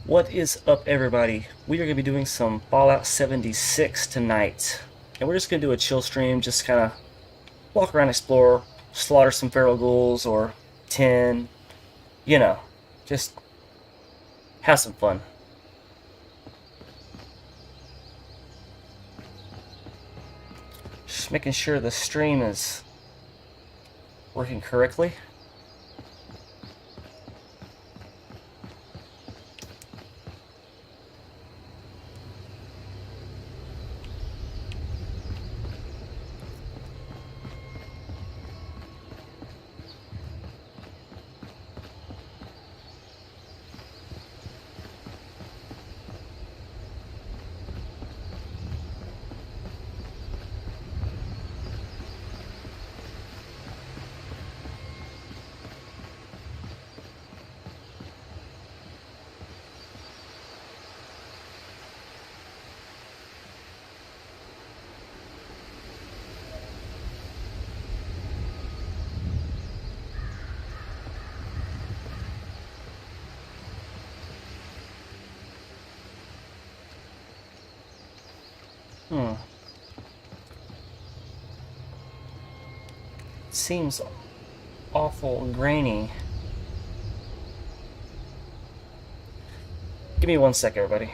What is up, everybody? We are going to be doing some Fallout 76 tonight. And we're just going to do a chill stream, just kind of walk around, explore, slaughter some feral ghouls or 10, you know, just have some fun. Just making sure the stream is working correctly. It seems awful grainy. Give me 1 sec, everybody.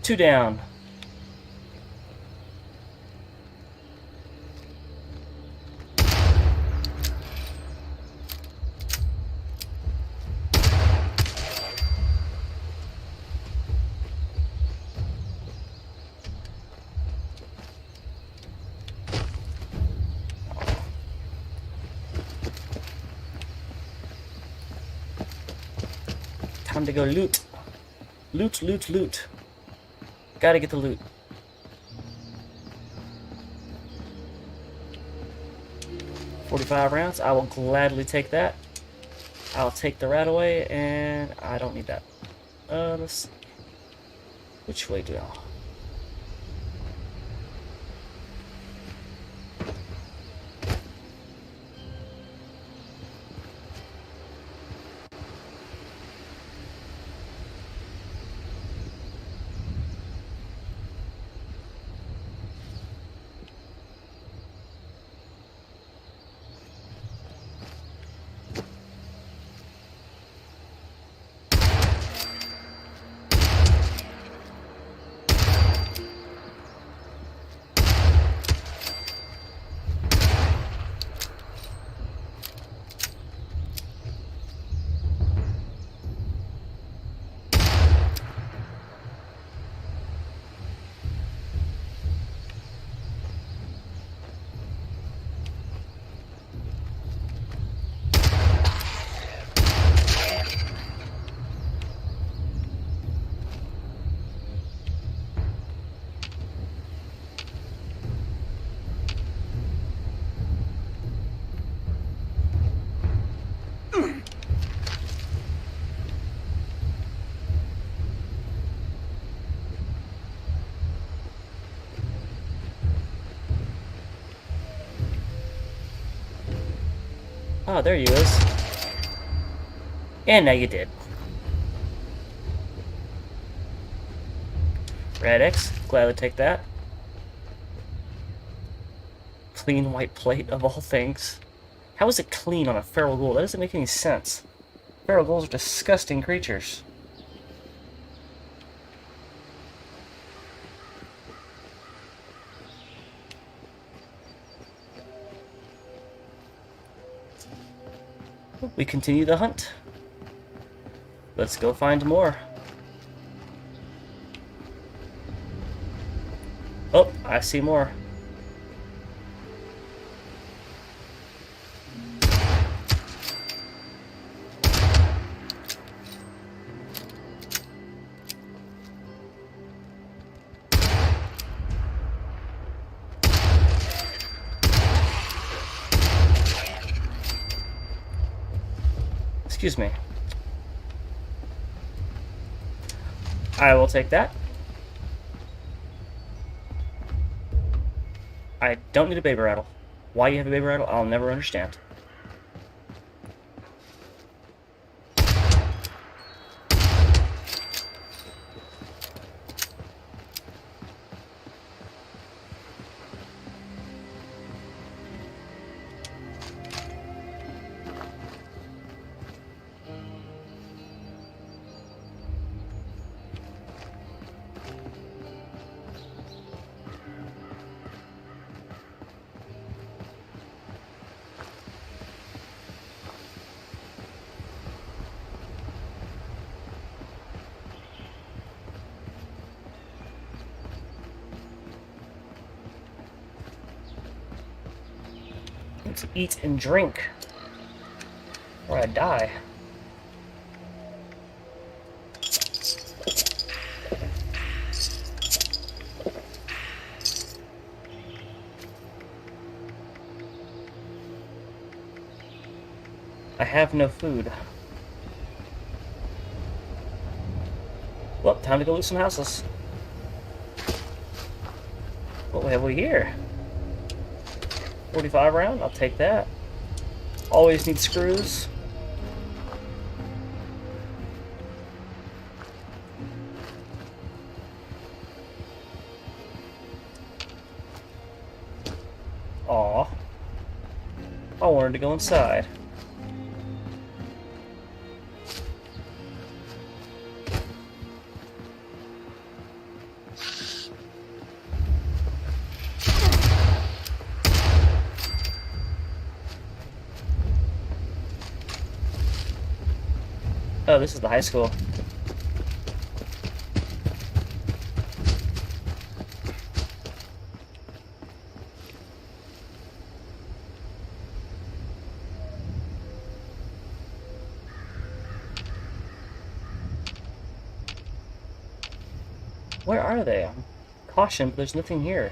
Two down. Time to go loot. Loot, loot, loot. Gotta get the loot. $45 rounds. I will gladly take that. I'll take the rat away, and I don't need that. Let's see. Which way do I? Oh, there he is. And now you did. Red X, gladly take that. Clean white plate of all things. How is it clean on a feral ghoul? That doesn't make any sense. Feral ghouls are disgusting creatures. We continue the hunt. Let's go find more. Oh, I see more. Excuse me. I will take that. I don't need a baby rattle. Why you have a baby rattle, I'll never understand. To eat and drink, or I die. I have no food. Well, time to go loot some houses. What have we here? 45 round, I'll take that. Always need screws. Aw. I wanted to go inside. Oh, this is the high school. Where are they? I'm cautioned, but there's nothing here.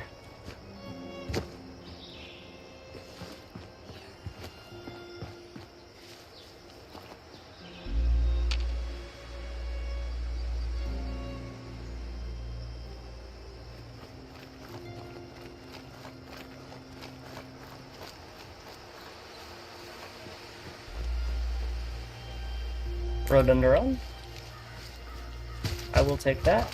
Rhododendron. I will take that.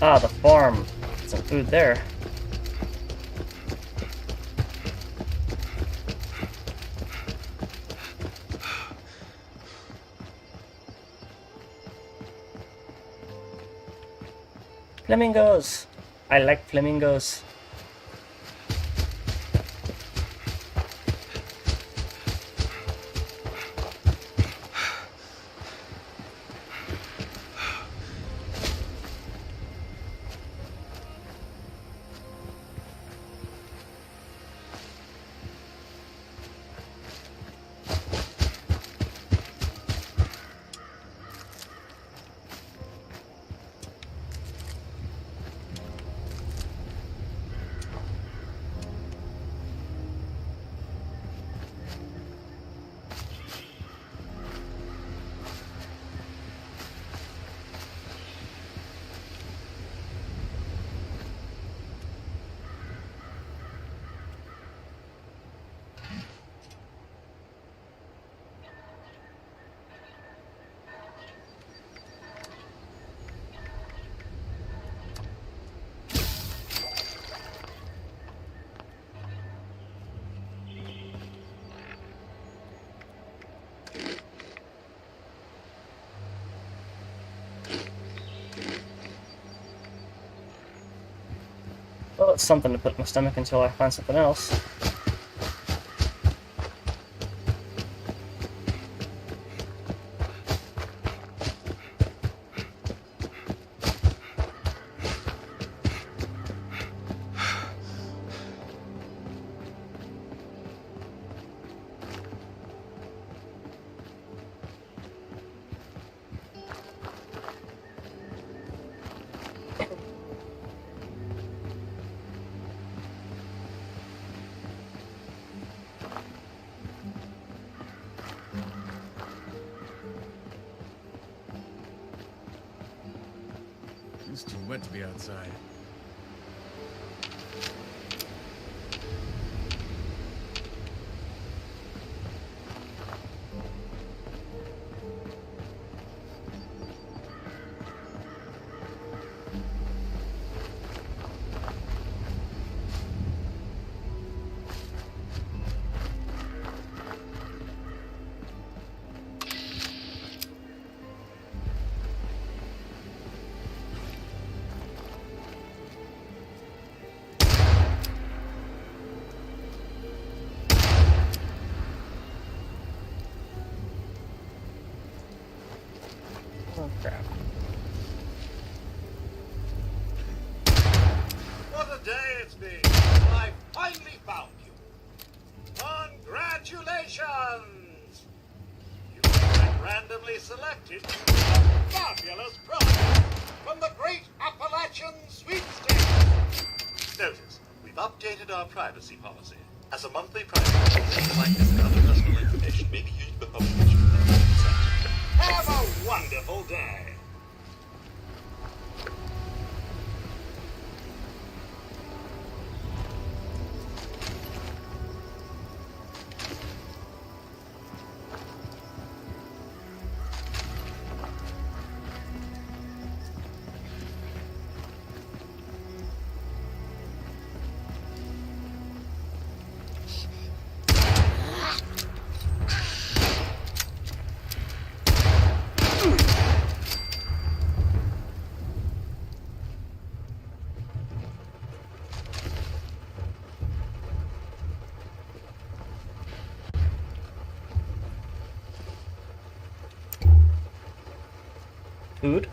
Ah, the farm. Some food there. Flamingos! I like flamingos. it's something to put in my stomach until I find something else. It's too wet to be outside. Oh, crap. What a day it's been! I finally found you! Congratulations! You've been randomly selected to win a fabulous prize from the Great Appalachian Sweepstakes! Notice, we've updated our privacy policy. As a monthly prize, things like this and other personal information may be used for publication. Have a wonderful day! Food?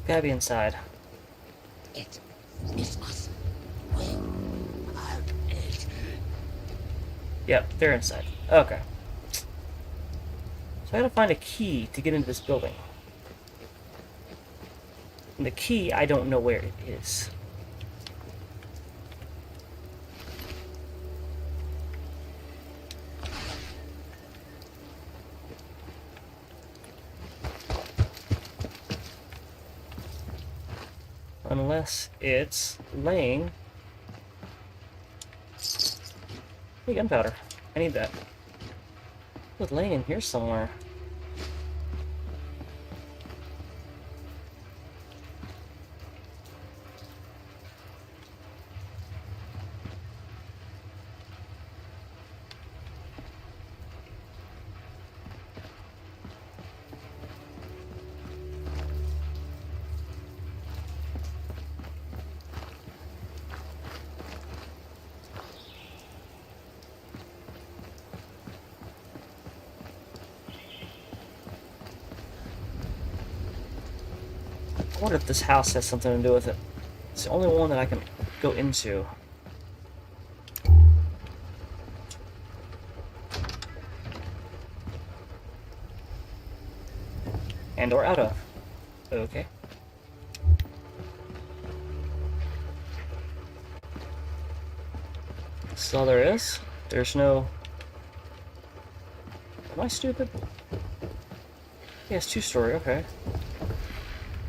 Gotta be inside. It is us. We are it. Yep, they're inside. Okay. So I gotta find a key to get into this building. And the key, I don't know where it is. Unless it's laying. Hey, gunpowder. I need that. It's laying in here somewhere. I wonder if this house has something to do with it. It's the only one that I can go into. And or out of. Okay. This is all there is? There's no... Am I stupid? Yeah, it's two-story, okay.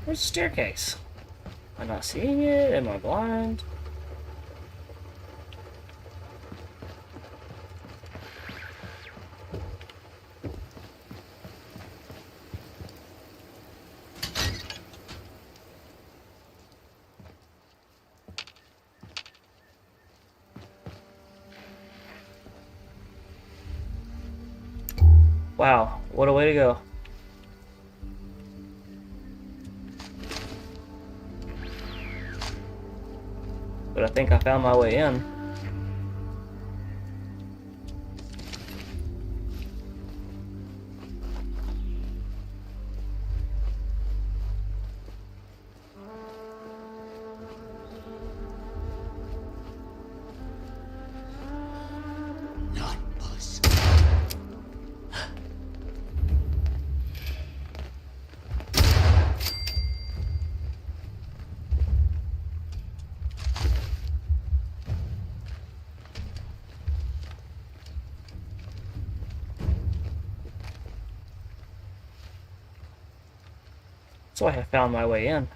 Where's the staircase? Am I not seeing it? Am I blind? Wow, what a way to go. But I think I found my way in. Not us. So I have found my way in.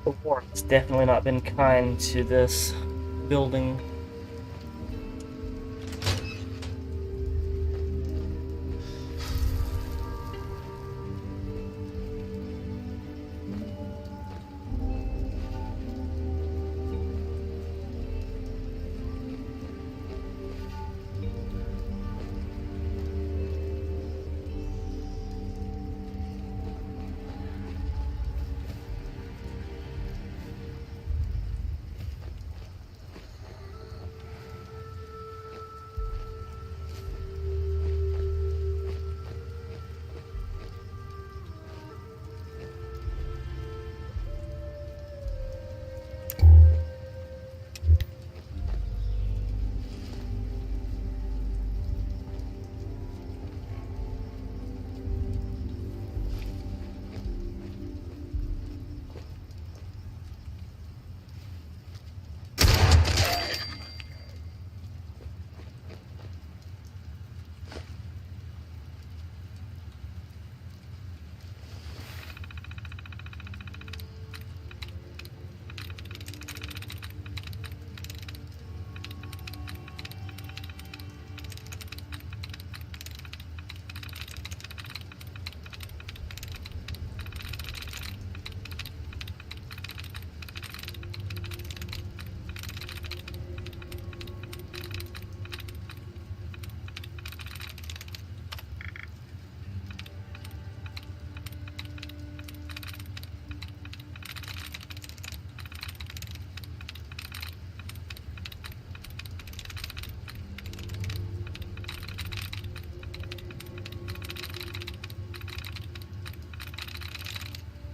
The war has definitely not been kind to this building.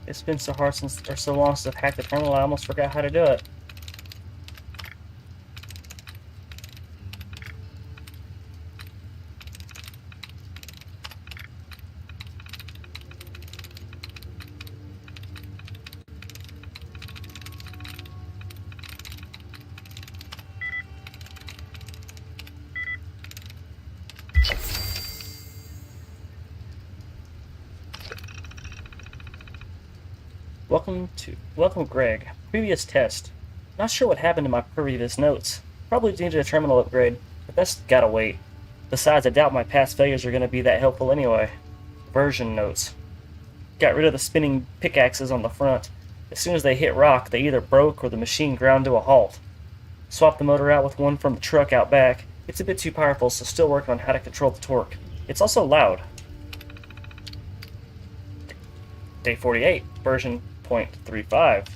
It's been so hard or so long since I've hacked the terminal, I almost forgot how to do it. Welcome, Greg. Previous test. Not sure what happened to my previous notes. Probably needed a terminal upgrade, but that's gotta wait. Besides, I doubt my past failures are gonna be that helpful anyway. Version notes. Got rid of the spinning pickaxes on the front. As soon as they hit rock, they either broke or the machine ground to a halt. Swapped the motor out with one from the truck out back. It's a bit too powerful, so still working on how to control the torque. It's also loud. Day 48, version 0.35.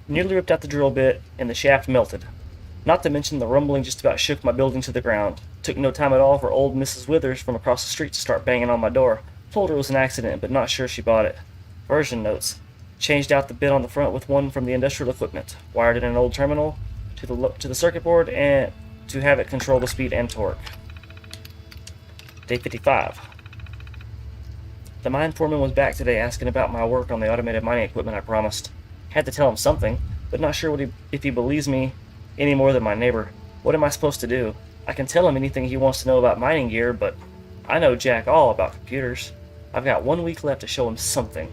Nearly ripped out the drill bit, and the shaft melted. Not to mention the rumbling just about shook my building to the ground. Took no time at all for old Mrs. Withers from across the street to start banging on my door. Told her it was an accident, but not sure she bought it. Version notes. Changed out the bit on the front with one from the industrial equipment. Wired in an old terminal to the circuit board and to have it control the speed and torque. Day 55. The mine foreman was back today asking about my work on the automated mining equipment I promised. Had to tell him something, but not sure if he believes me any more than my neighbor. What am I supposed to do? I can tell him anything he wants to know about mining gear, but I know jack all about computers. I've got 1 week left to show him something.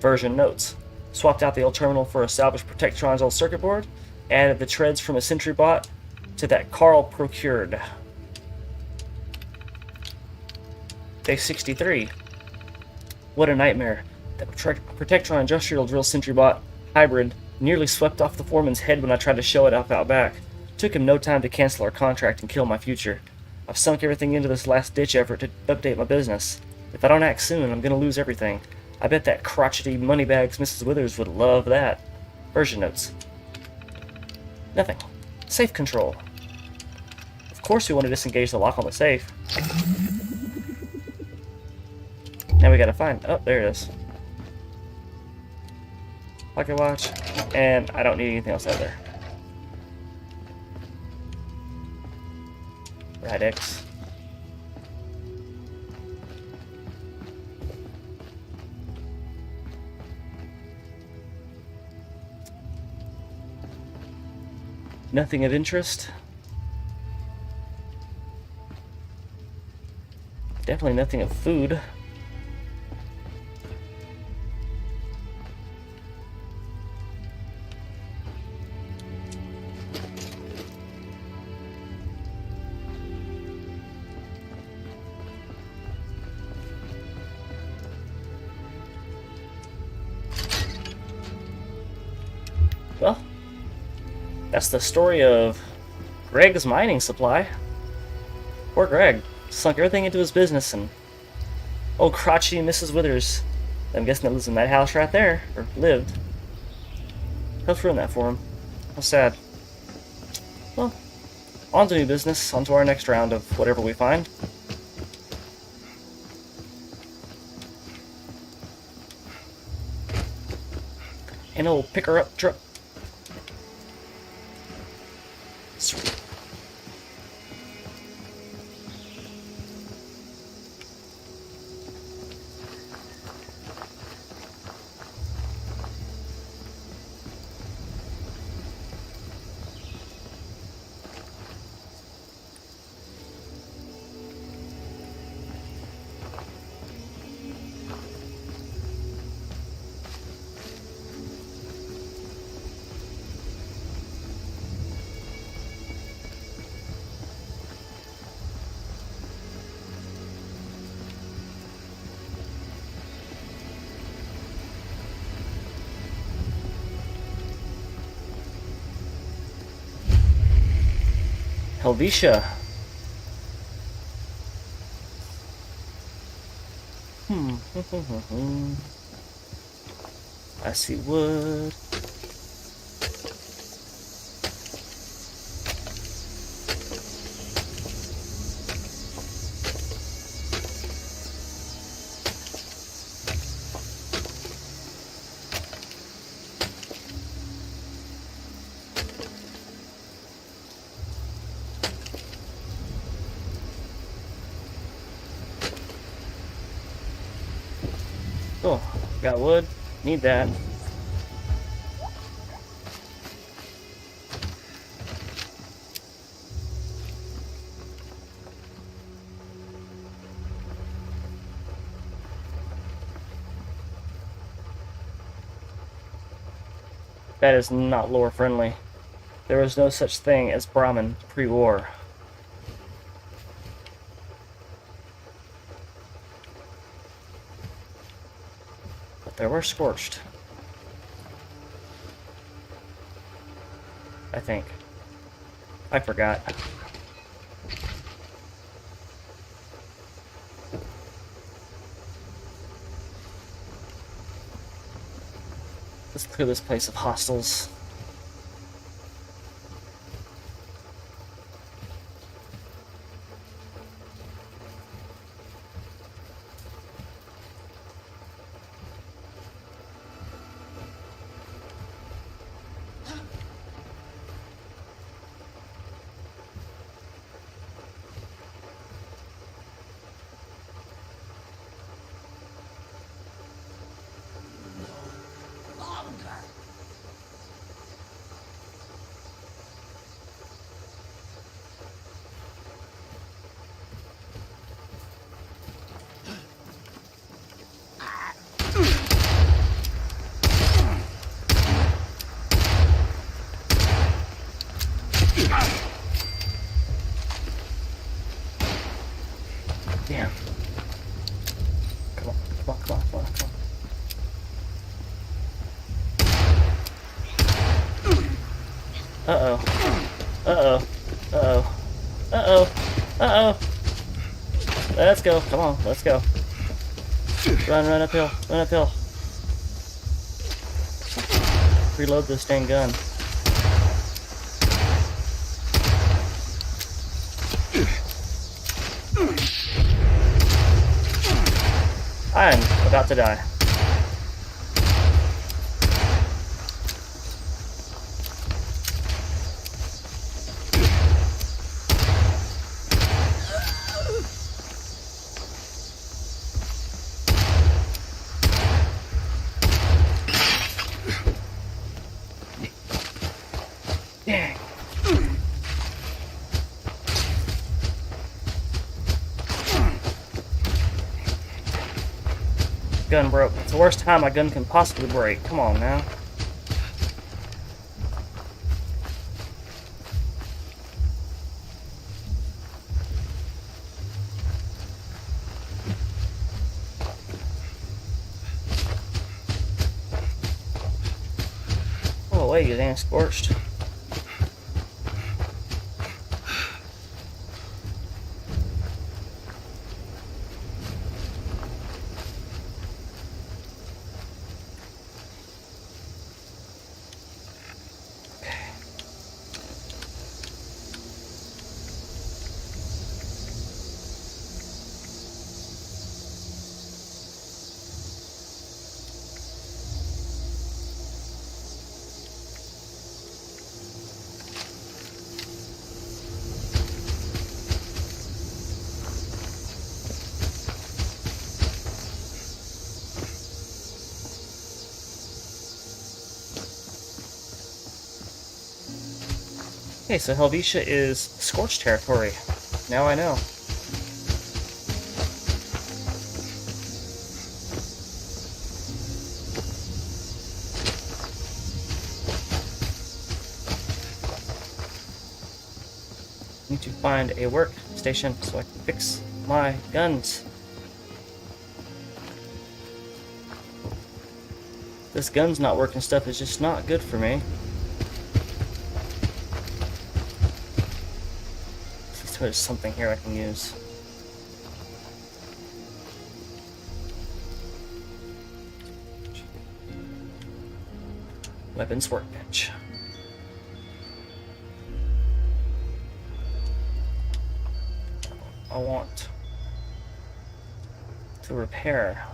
Version notes. Swapped out the old terminal for a salvaged Protectron's old circuit board. Added the treads from a Sentry bot to that Carl procured. Day 63. What a nightmare. That Protectron industrial drill Sentry bot hybrid nearly swept off the foreman's head when I tried to show it off out back. Took him no time to cancel our contract and kill my future. I've sunk everything into this last-ditch effort to update my business. If I don't act soon, I'm gonna lose everything. I bet that crotchety moneybags Mrs. Withers would love that. Version notes. Nothing. Safe control. Of course we want to disengage the lock on the safe. Now we gotta find... Oh, there it is. Pocket watch. And I don't need anything else out there. Right X. Nothing of interest. Definitely nothing of food. Well, that's the story of Greg's mining supply. Poor Greg. Sunk everything into his business, and old crotchety Mrs. Withers, I'm guessing that lives in that house right there, or lived, helped ruin that for him. How sad. Well, on to new business, on to our next round of whatever we find. And we'll pick her up truck. Sweet. Helvetia. I see wood. Cool. Got wood. Need that. That is not lore friendly. There was no such thing as Brahmin pre-war. But there were scorched. I think. I forgot. Let's clear this place of hostiles. Longer. Damn. Come on, come on, come on, come on, come on. Uh-oh. Uh-oh. Uh-oh. Uh-oh. Uh-oh. Let's go. Come on, let's go. Run uphill. Run uphill. Reload this dang gun. I'm about to die. Dang. Gun broke. It's the worst time my gun can possibly break. Come on now. Go away, you damn scorched. Okay, so Helvetia is scorched territory. Now I know. Need to find a workstation so I can fix my guns. This gun's not working stuff is just not good for me. There's something here I can use. Weapons workbench. I want to repair.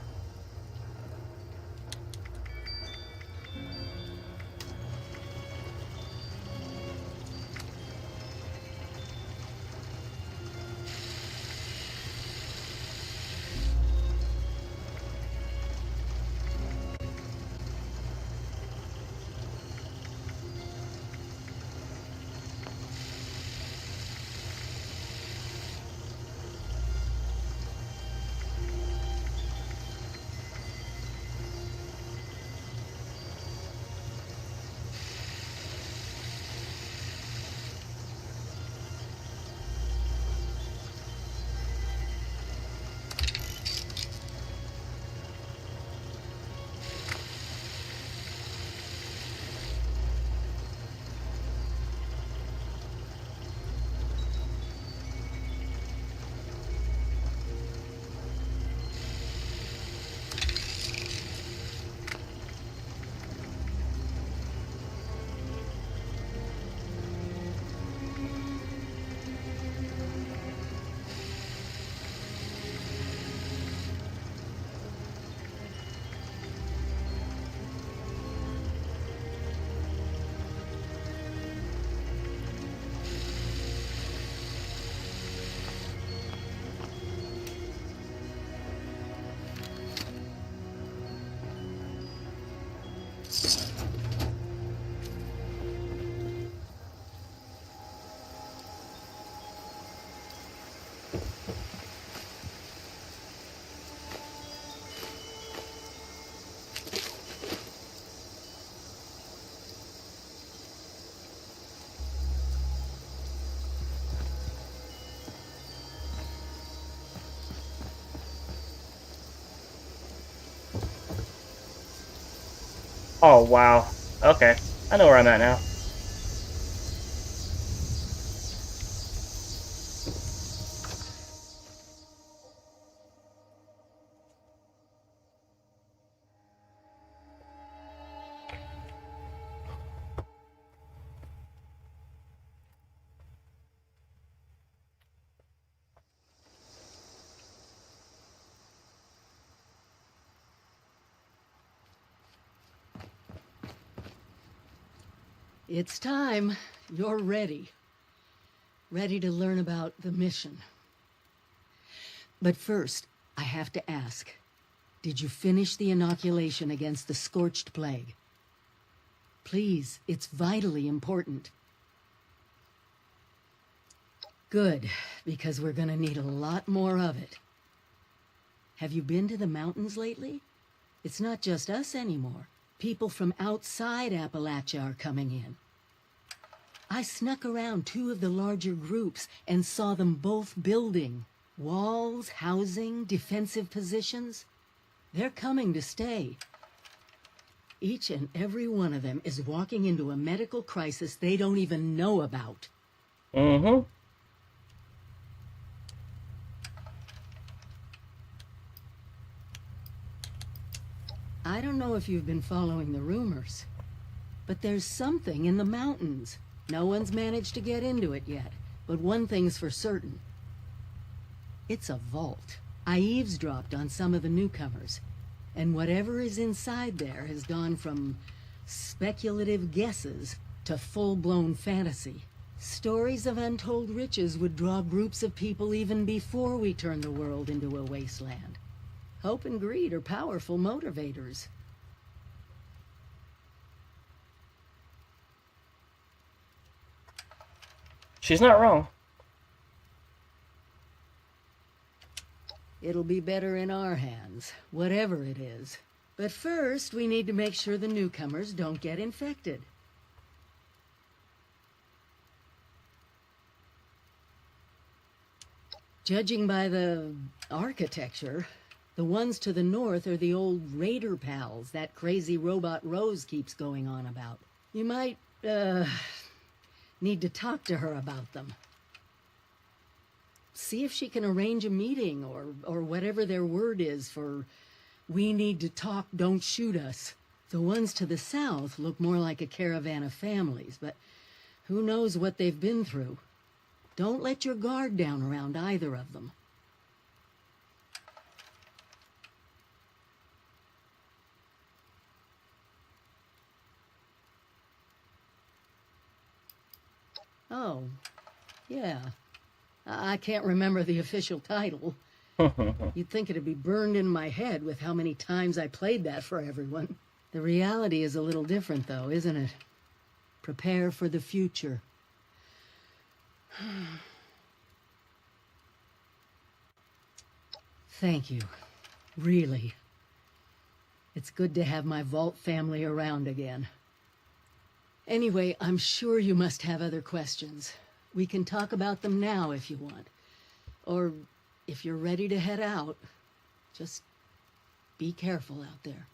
Oh, wow. Okay. I know where I'm at now. It's time. You're ready. Ready to learn about the mission. But first, I have to ask, did you finish the inoculation against the Scorched Plague? Please, it's vitally important. Good, because we're gonna need a lot more of it. Have you been to the mountains lately? It's not just us anymore. People from outside Appalachia are coming in. I snuck around 2 of the larger groups and saw them both building. Walls, housing, defensive positions. They're coming to stay. Each and every one of them is walking into a medical crisis they don't even know about. Mm-hmm. I don't know if you've been following the rumors, but there's something in the mountains. No one's managed to get into it yet, but one thing's for certain. It's a vault. I eavesdropped on some of the newcomers, and whatever is inside there has gone from speculative guesses to full-blown fantasy. Stories of untold riches would draw groups of people even before we turn the world into a wasteland. Hope and greed are powerful motivators. She's not wrong. It'll be better in our hands, whatever it is. But first, we need to make sure the newcomers don't get infected. Judging by the architecture, the ones to the north are the old Raider pals that crazy robot Rose keeps going on about. You might, need to talk to her about them. See if she can arrange a meeting or whatever their word is for we need to talk, don't shoot us. The ones to the south look more like a caravan of families, but who knows what they've been through. Don't let your guard down around either of them. Oh, yeah. I can't remember the official title. You'd think it'd be burned in my head with how many times I played that for everyone. The reality is a little different, though, isn't it? Prepare for the future. Thank you. Really. It's good to have my Vault family around again. Anyway, I'm sure you must have other questions. We can talk about them now if you want. Or if you're ready to head out, just be careful out there.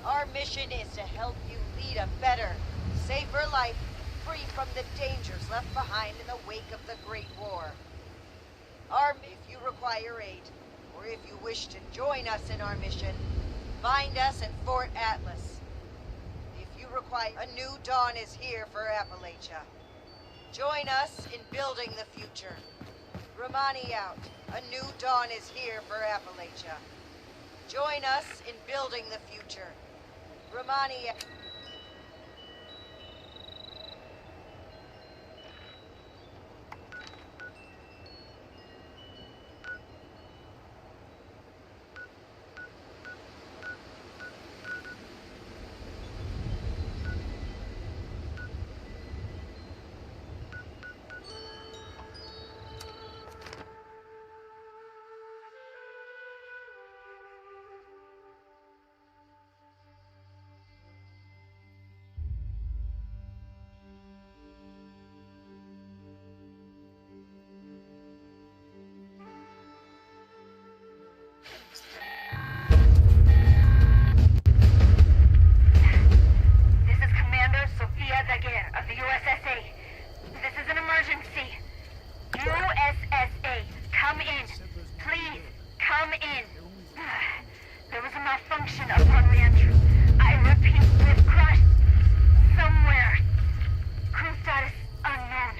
Our mission is to help you lead a better, safer life, free from the dangers left behind in the wake of the Great War. If you require aid, or if you wish to join us in our mission, find us at Fort Atlas. If you require, a new dawn is here for Appalachia. Join us in building the future. Romani out. A new dawn is here for Appalachia. Join us in building the future. Romani out. Of the USSA. This is an emergency. USSA, come in. Please, come in. There was a malfunction upon reentry. I repeat, we've crashed somewhere. Crew status unknown.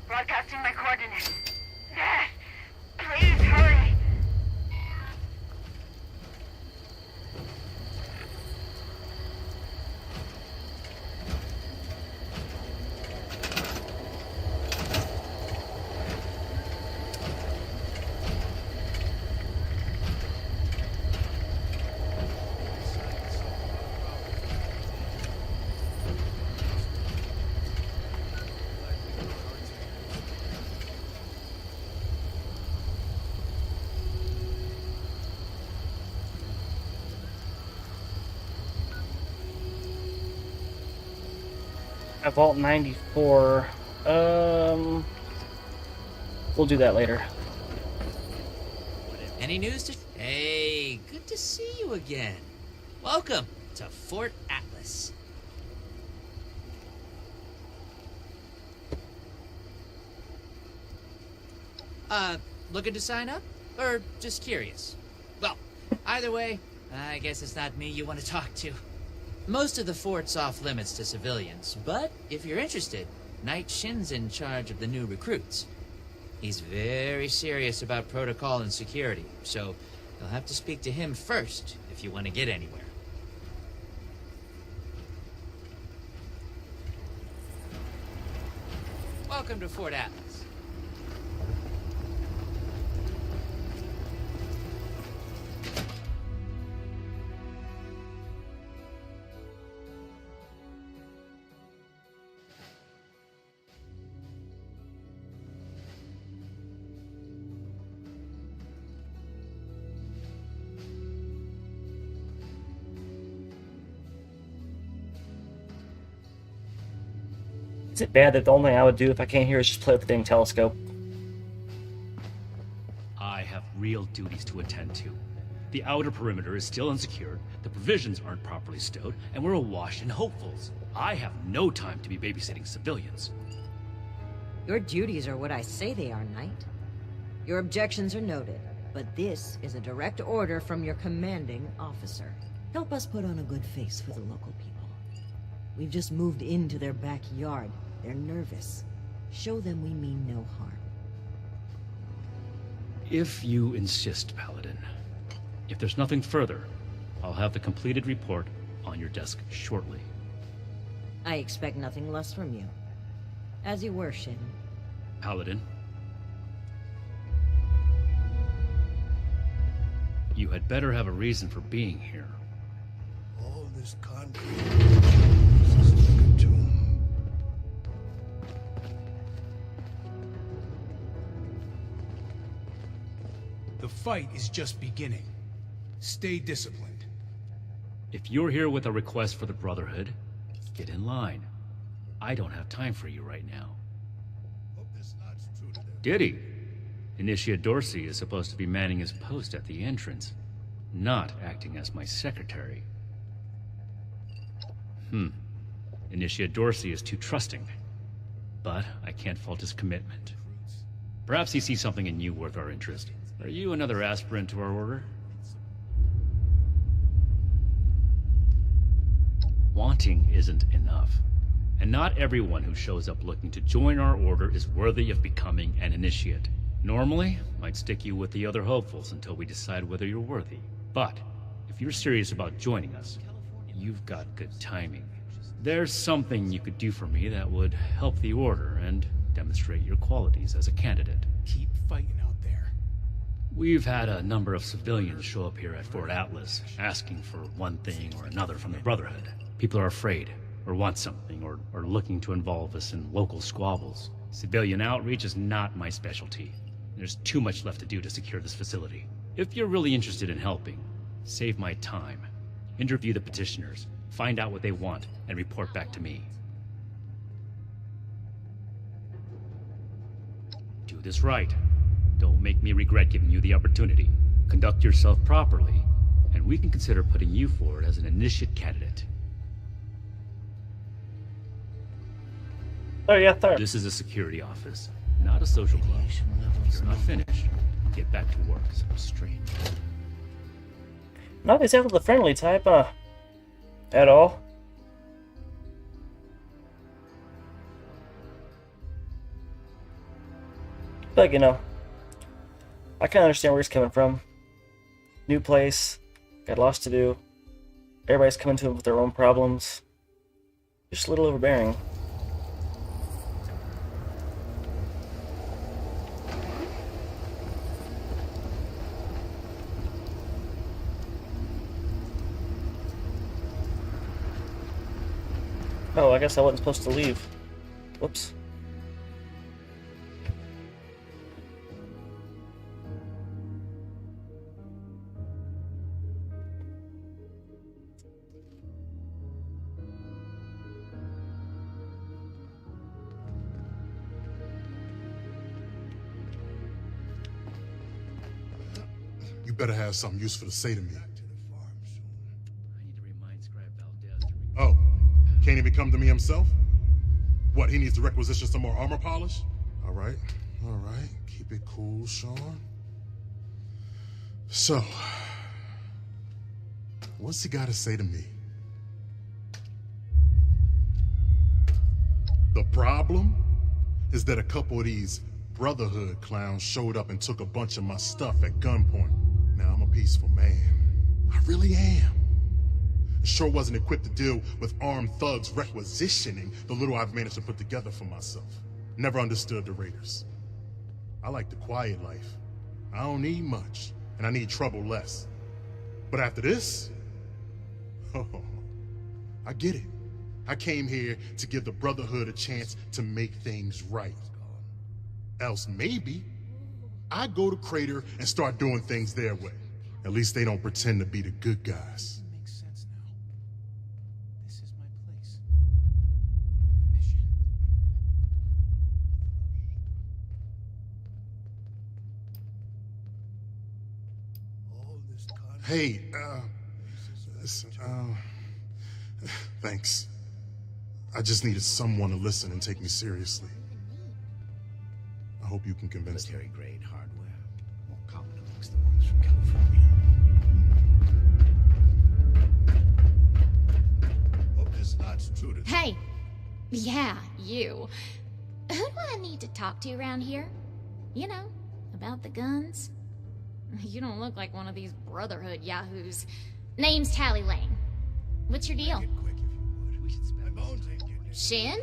Broadcasting my coordinates. Please hurry. Vault 94. We'll do that later. Any news to... Hey, good to see you again. Welcome to Fort Atlas. Looking to sign up? Or just curious? Well, either way, I guess it's not me you want to talk to. Most of the fort's off limits to civilians, but if you're interested, Knight Shin's in charge of the new recruits. He's very serious about protocol and security, so you'll have to speak to him first if you want to get anywhere. Welcome to Fort Atlas. Is it bad that the only thing I would do if I can't hear is just play with the dang telescope? I have real duties to attend to. The outer perimeter is still unsecured, the provisions aren't properly stowed, and we're awash in hopefuls. I have no time to be babysitting civilians. Your duties are what I say they are, Knight. Your objections are noted, but this is a direct order from your commanding officer. Help us put on a good face for the local people. We've just moved into their backyard. They're nervous. Show them we mean no harm. If you insist, Paladin. If there's nothing further, I'll have the completed report on your desk shortly. I expect nothing less from you. As you were, Shin. Paladin. You had better have a reason for being here. All this concrete is like a tomb. The fight is just beginning. Stay disciplined. If you're here with a request for the Brotherhood, get in line. I don't have time for you right now. Hope this not's true to their... Diddy. Initiate Dorsey is supposed to be manning his post at the entrance, not acting as my secretary. Initiate Dorsey is too trusting. But I can't fault his commitment. Perhaps he sees something in you worth our interest. Are you another aspirant to our order? Wanting isn't enough. And not everyone who shows up looking to join our order is worthy of becoming an initiate. Normally, I'd stick you with the other hopefuls until we decide whether you're worthy. But if you're serious about joining us, you've got good timing. There's something you could do for me that would help the order and demonstrate your qualities as a candidate. Keep fighting out there. We've had a number of civilians show up here at Fort Atlas, asking for one thing or another from the Brotherhood. People are afraid, or want something, or are looking to involve us in local squabbles. Civilian outreach is not my specialty. There's too much left to do to secure this facility. If you're really interested in helping, save my time. Interview the petitioners, find out what they want, and report back to me. Do this right. Don't make me regret giving you the opportunity. Conduct yourself properly, and we can consider putting you forward as an initiate candidate. Oh yeah, third. This is a security office, not a social club. If you're not finished, get back to work. Some strange. Not exactly the friendly type, at all. But, you know, I kind of understand where he's coming from. New place, got lots to do. Everybody's coming to him with their own problems. Just a little overbearing. Oh, I guess I wasn't supposed to leave. Whoops. You better have something useful to say to me. I need to remind Scribe Valdez to... Oh, can't even come to me himself? What, he needs to requisition some more armor polish? All right. Keep it cool, Sean. So, what's he got to say to me? The problem is that a couple of these Brotherhood clowns showed up and took a bunch of my stuff at gunpoint. Now I'm a peaceful man. I really am. I sure wasn't equipped to deal with armed thugs requisitioning the little I've managed to put together for myself. Never understood the Raiders. I like the quiet life. I don't need much, and I need trouble less. But after this, oh, I get it. I came here to give the Brotherhood a chance to make things right. Else maybe I'd go to Crater and start doing things their way. At least they don't pretend to be the good guys. Makes sense now. This is my place. Mission. All this conflict. Hey, listen, thanks. I just needed someone to listen and take me seriously. I hope you can convince me. Military-grade hardware, more common amongst the ones from California. Hope this not's true to... Hey! Yeah, you. Who do I need to talk to around here? You know, about the guns? You don't look like one of these Brotherhood yahoos. Name's Tally Lane. What's your deal? Get quick if you would. We should spend My bones ain't getting it. Shin?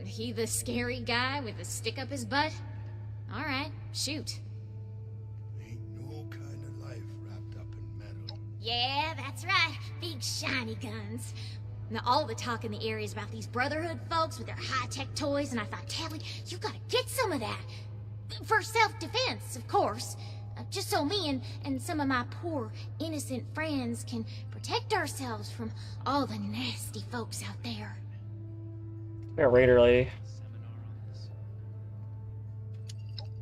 He the scary guy with the stick up his butt? Alright, shoot. Ain't no kind of life wrapped up in metal. Yeah, that's right. Big shiny guns. Now, all the talk in the area is about these Brotherhood folks with their high-tech toys, and I thought, Tally, you gotta get some of that. For self-defense, of course. Just so me and some of my poor, innocent friends can protect ourselves from all the nasty folks out there. You're a raider lady.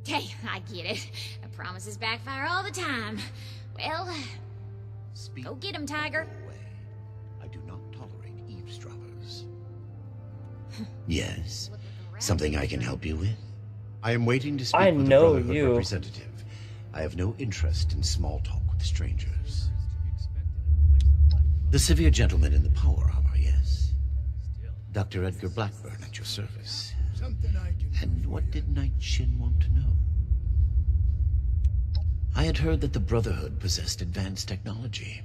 Hey, I get it. Promises backfire all the time. Well, Speak go get him, Tiger. away. I do not tolerate eavesdroppers. Yes? Something I can help you with? I am waiting to speak I with the know Brotherhood you. representative. I have no interest in small talk with strangers. The severe gentleman in the power armor, yes? Dr. Edgar Blackburn at your service. Something I can And what did Knight Shin want to know? I had heard that the Brotherhood possessed advanced technology.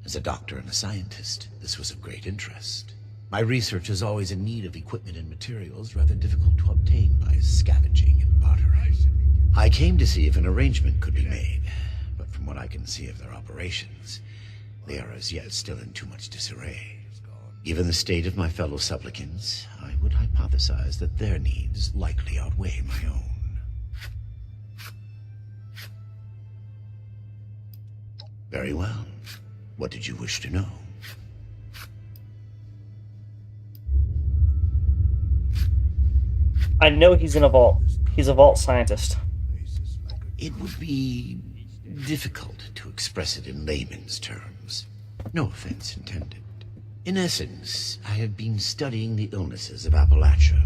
As a doctor and a scientist, this was of great interest. My research is always in need of equipment and materials rather difficult to obtain by scavenging and bartering. I came to see if an arrangement could be made, but from what I can see of their operations, they are as yet still in too much disarray. Given the state of my fellow supplicants, I would hypothesize that their needs likely outweigh my own. Very well. What did you wish to know? I know he's in a vault. He's a vault scientist. It would be difficult to express it in layman's terms. No offense intended. In essence, I have been studying the illnesses of Appalachia.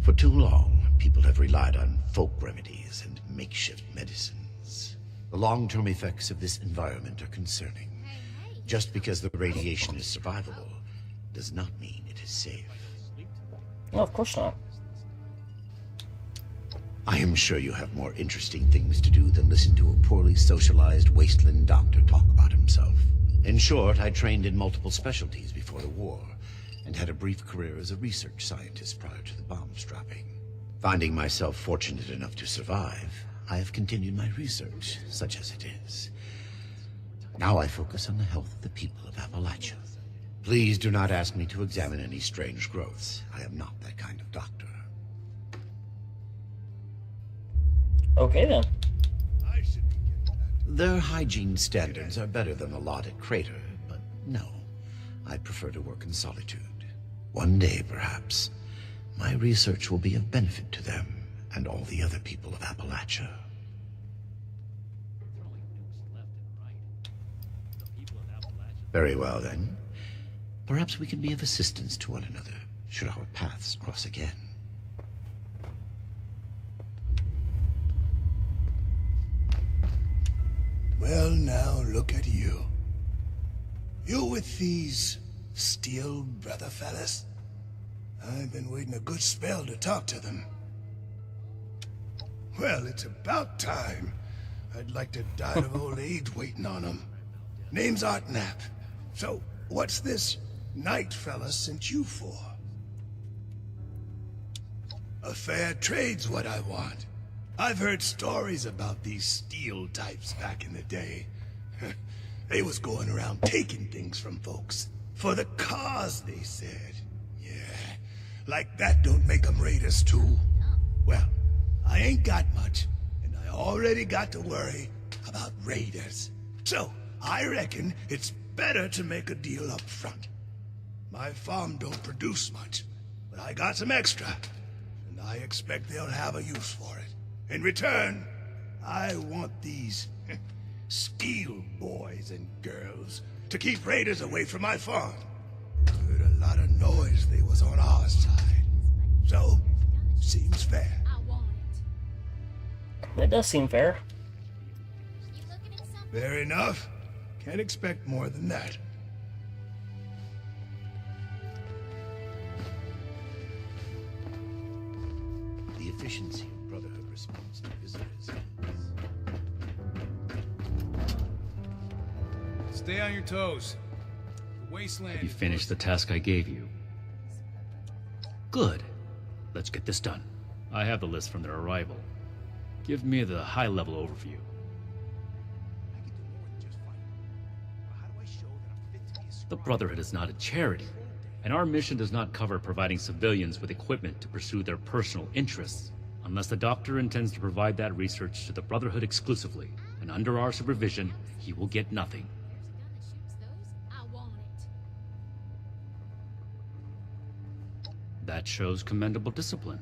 For too long, people have relied on folk remedies and makeshift medicines. The long-term effects of this environment are concerning. Just because the radiation is survivable does not mean it is safe. No, of course not. I am sure you have more interesting things to do than listen to a poorly socialized wasteland doctor talk about himself. In short, I trained in multiple specialties before the war, and had a brief career as a research scientist prior to the bombs dropping. Finding myself fortunate enough to survive, I have continued my research, such as it is. Now I focus on the health of the people of Appalachia. Please do not ask me to examine any strange growths. I am not that kind of doctor. Okay then. Their hygiene standards are better than the lot at Crater, but no. I prefer to work in solitude. One day, perhaps, my research will be of benefit to them and all the other people of Appalachia. Very well, then. Perhaps we can be of assistance to one another, should our paths cross again. Well, now look at you. You with these steel brother fellas? I've been waiting a good spell to talk to them. Well, it's about time. I'd like to die of old age waiting on them. Name's Artnap. So, what's this Knight fella sent you for? A fair trade's what I want. I've heard stories about these steel types back in the day. They was going around taking things from folks. For the cause, they said. Yeah, like that don't make them raiders too. Well, I ain't got much, and I already got to worry about raiders. So, I reckon it's better to make a deal up front. My farm don't produce much, but I got some extra, and I expect they'll have a use for it. In return, I want these steel boys and girls to keep raiders away from my farm. Heard a lot of noise they was on our side. So, seems fair. That does seem fair. Fair enough. Can't expect more than that. The efficiency of Brotherhood response to visitors. Stay on your toes. The wasteland. Have you finished the task I gave you? Good. Let's get this done. I have the list from their arrival. Give me the high-level overview. The Brotherhood is not a charity, and our mission does not cover providing civilians with equipment to pursue their personal interests, unless the Doctor intends to provide that research to the Brotherhood exclusively, and under our supervision, he will get nothing. That shows commendable discipline.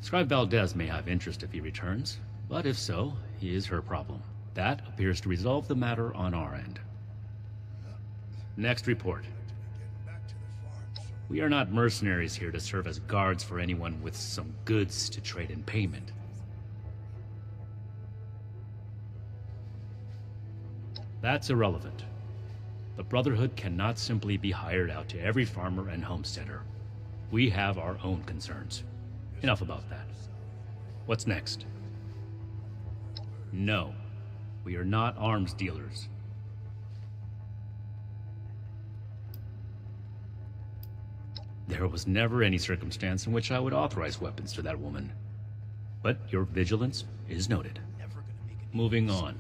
Scribe Valdez may have interest if he returns, but if so, he is her problem. That appears to resolve the matter on our end. Next report. We are not mercenaries here to serve as guards for anyone with some goods to trade in payment. That's irrelevant. The Brotherhood cannot simply be hired out to every farmer and homesteader. We have our own concerns. Enough about that. What's next? No, we are not arms dealers. There was never any circumstance in which I would authorize weapons to that woman. But your vigilance is noted. Moving on.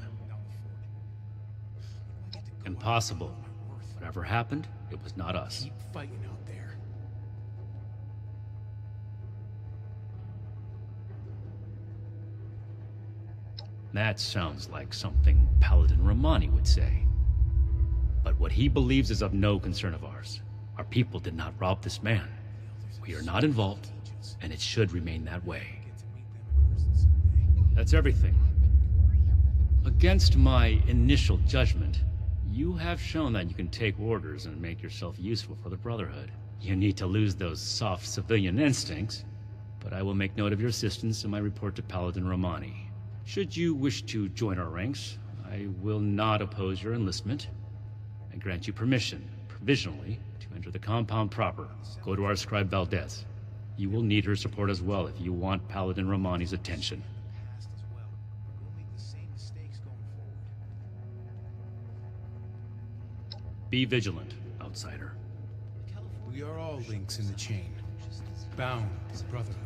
Impossible. Whatever happened, it was not us. Keep fighting out there. That sounds like something Paladin Romani would say. But what he believes is of no concern of ours. Our people did not rob this man. We are not involved, and it should remain that way. That's everything. Against my initial judgment, you have shown that you can take orders and make yourself useful for the Brotherhood. You need to lose those soft civilian instincts, but I will make note of your assistance in my report to Paladin Romani. Should you wish to join our ranks, I will not oppose your enlistment. I grant you permission, provisionally, to enter the compound proper. Go to our scribe Valdez. You will need her support as well if you want Paladin Romani's attention. Past as well. We'll make the same mistakes going forward. Be vigilant, outsider. We are all links in the chain, bound to the Brotherhood.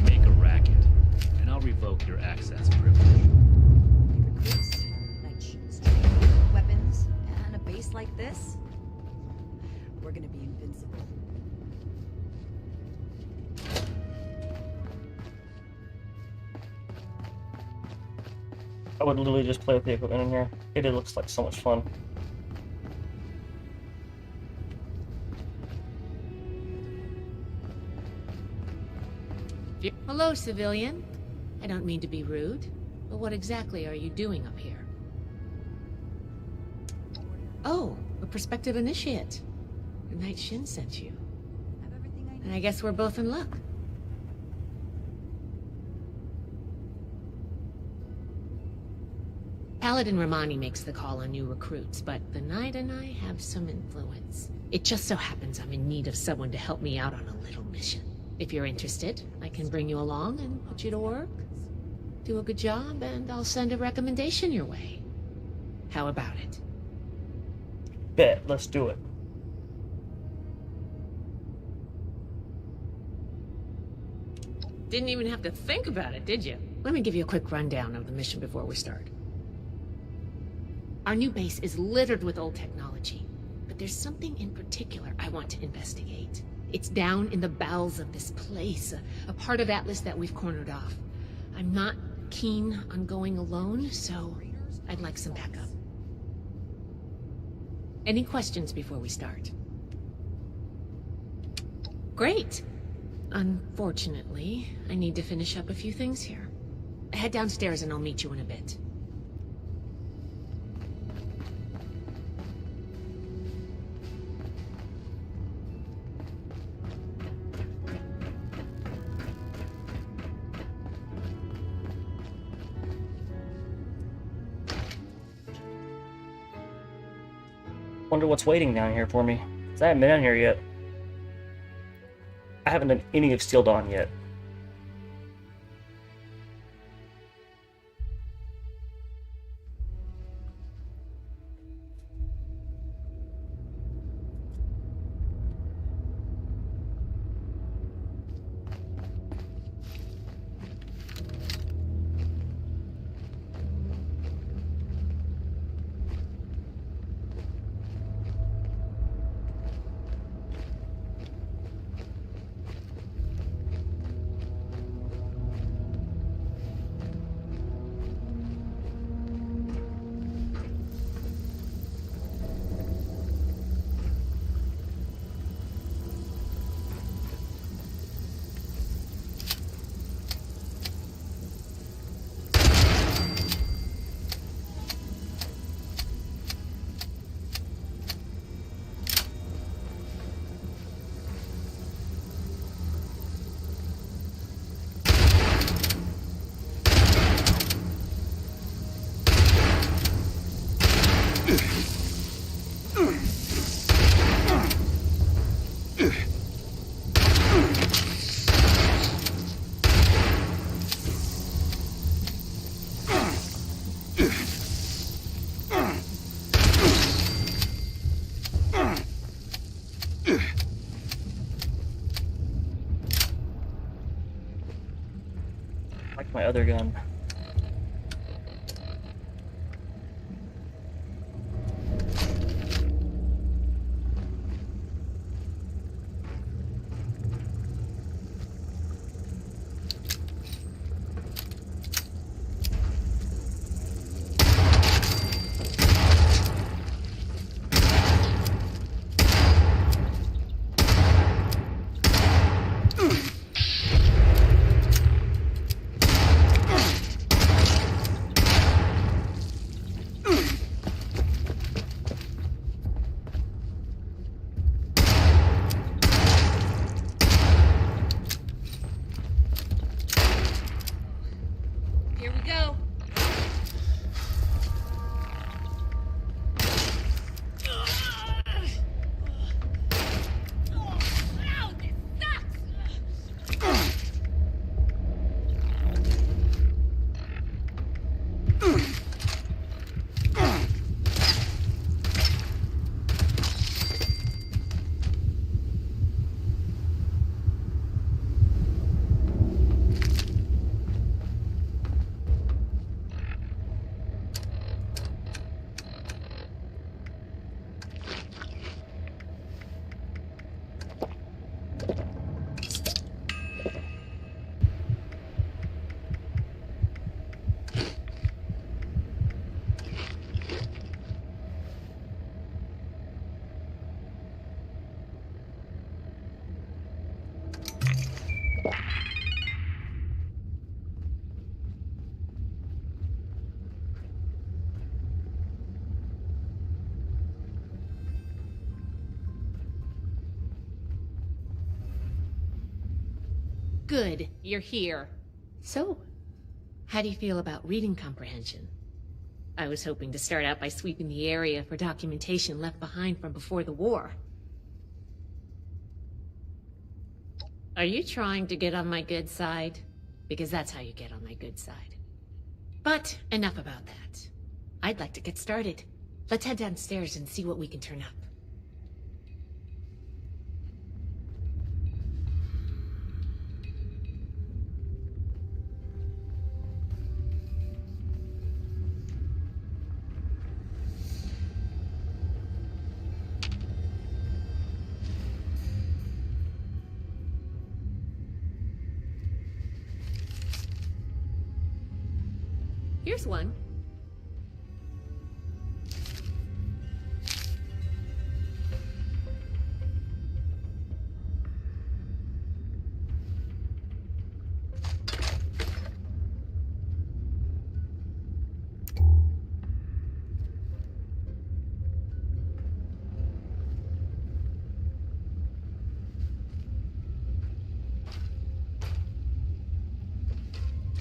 Make a racket, and I'll revoke your access privilege. Recruits, night shoots, training, weapons, and a base like this. We're gonna be invincible. I would literally just play with the equipment in here. It looks like so much fun. Hello, civilian. I don't mean to be rude, but what exactly are you doing up here? Oh, a prospective initiate. The Night Shin sent you. And I guess we're both in luck. Paladin Romani makes the call on new recruits, but the Knight and I have some influence. It just so happens I'm in need of someone to help me out on a little mission. If you're interested, I can bring you along and put you to work. Do a good job, and I'll send a recommendation your way. How about it? Bet, let's do it. Didn't even have to think about it, did you? Let me give you a quick rundown of the mission before we start. Our new base is littered with old technology, but there's something in particular I want to investigate. It's down in the bowels of this place, a part of Atlas that we've cornered off. I'm not keen on going alone, so I'd like some backup. Any questions before we start? Great! Unfortunately, I need to finish up a few things here. Head downstairs and I'll meet you in a bit. Wonder what's waiting down here for me. 'Cause I haven't been down here yet. I haven't done any of Steel Dawn yet. other gun. Here we go. Good, you're here. So, how do you feel about reading comprehension? I was hoping to start out by sweeping the area for documentation left behind from before the war. Are you trying to get on my good side? Because that's how you get on my good side. But enough about that. I'd like to get started. Let's head downstairs and see what we can turn up. Here's one.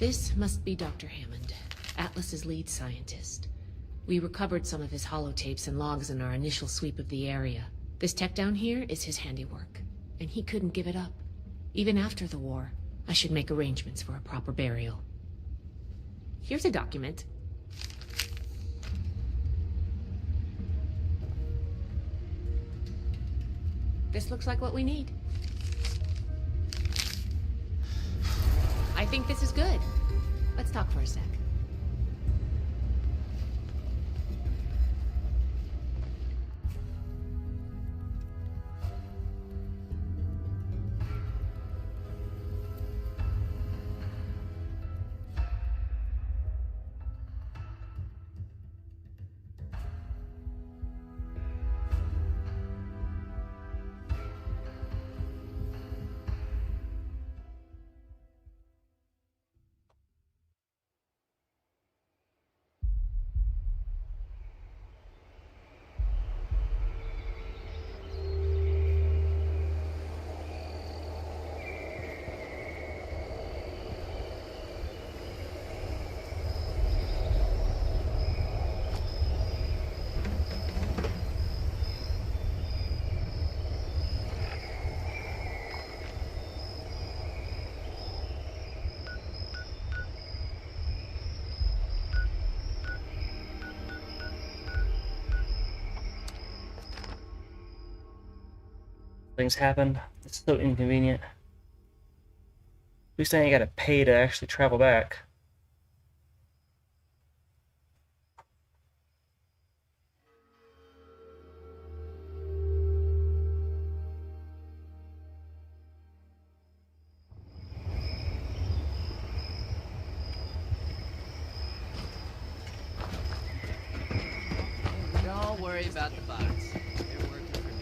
This must be Dr. Hammond, Atlas's lead scientist. We recovered some of his holotapes and logs in our initial sweep of the area. This tech down here is his handiwork, and he couldn't give it up. Even after the war, I should make arrangements for a proper burial. Here's a document. This looks like what we need. I think this is good. Let's talk for a sec. Things happen. It's so inconvenient. At least I ain't gotta pay to actually travel back. worry about the bots. They're working for me.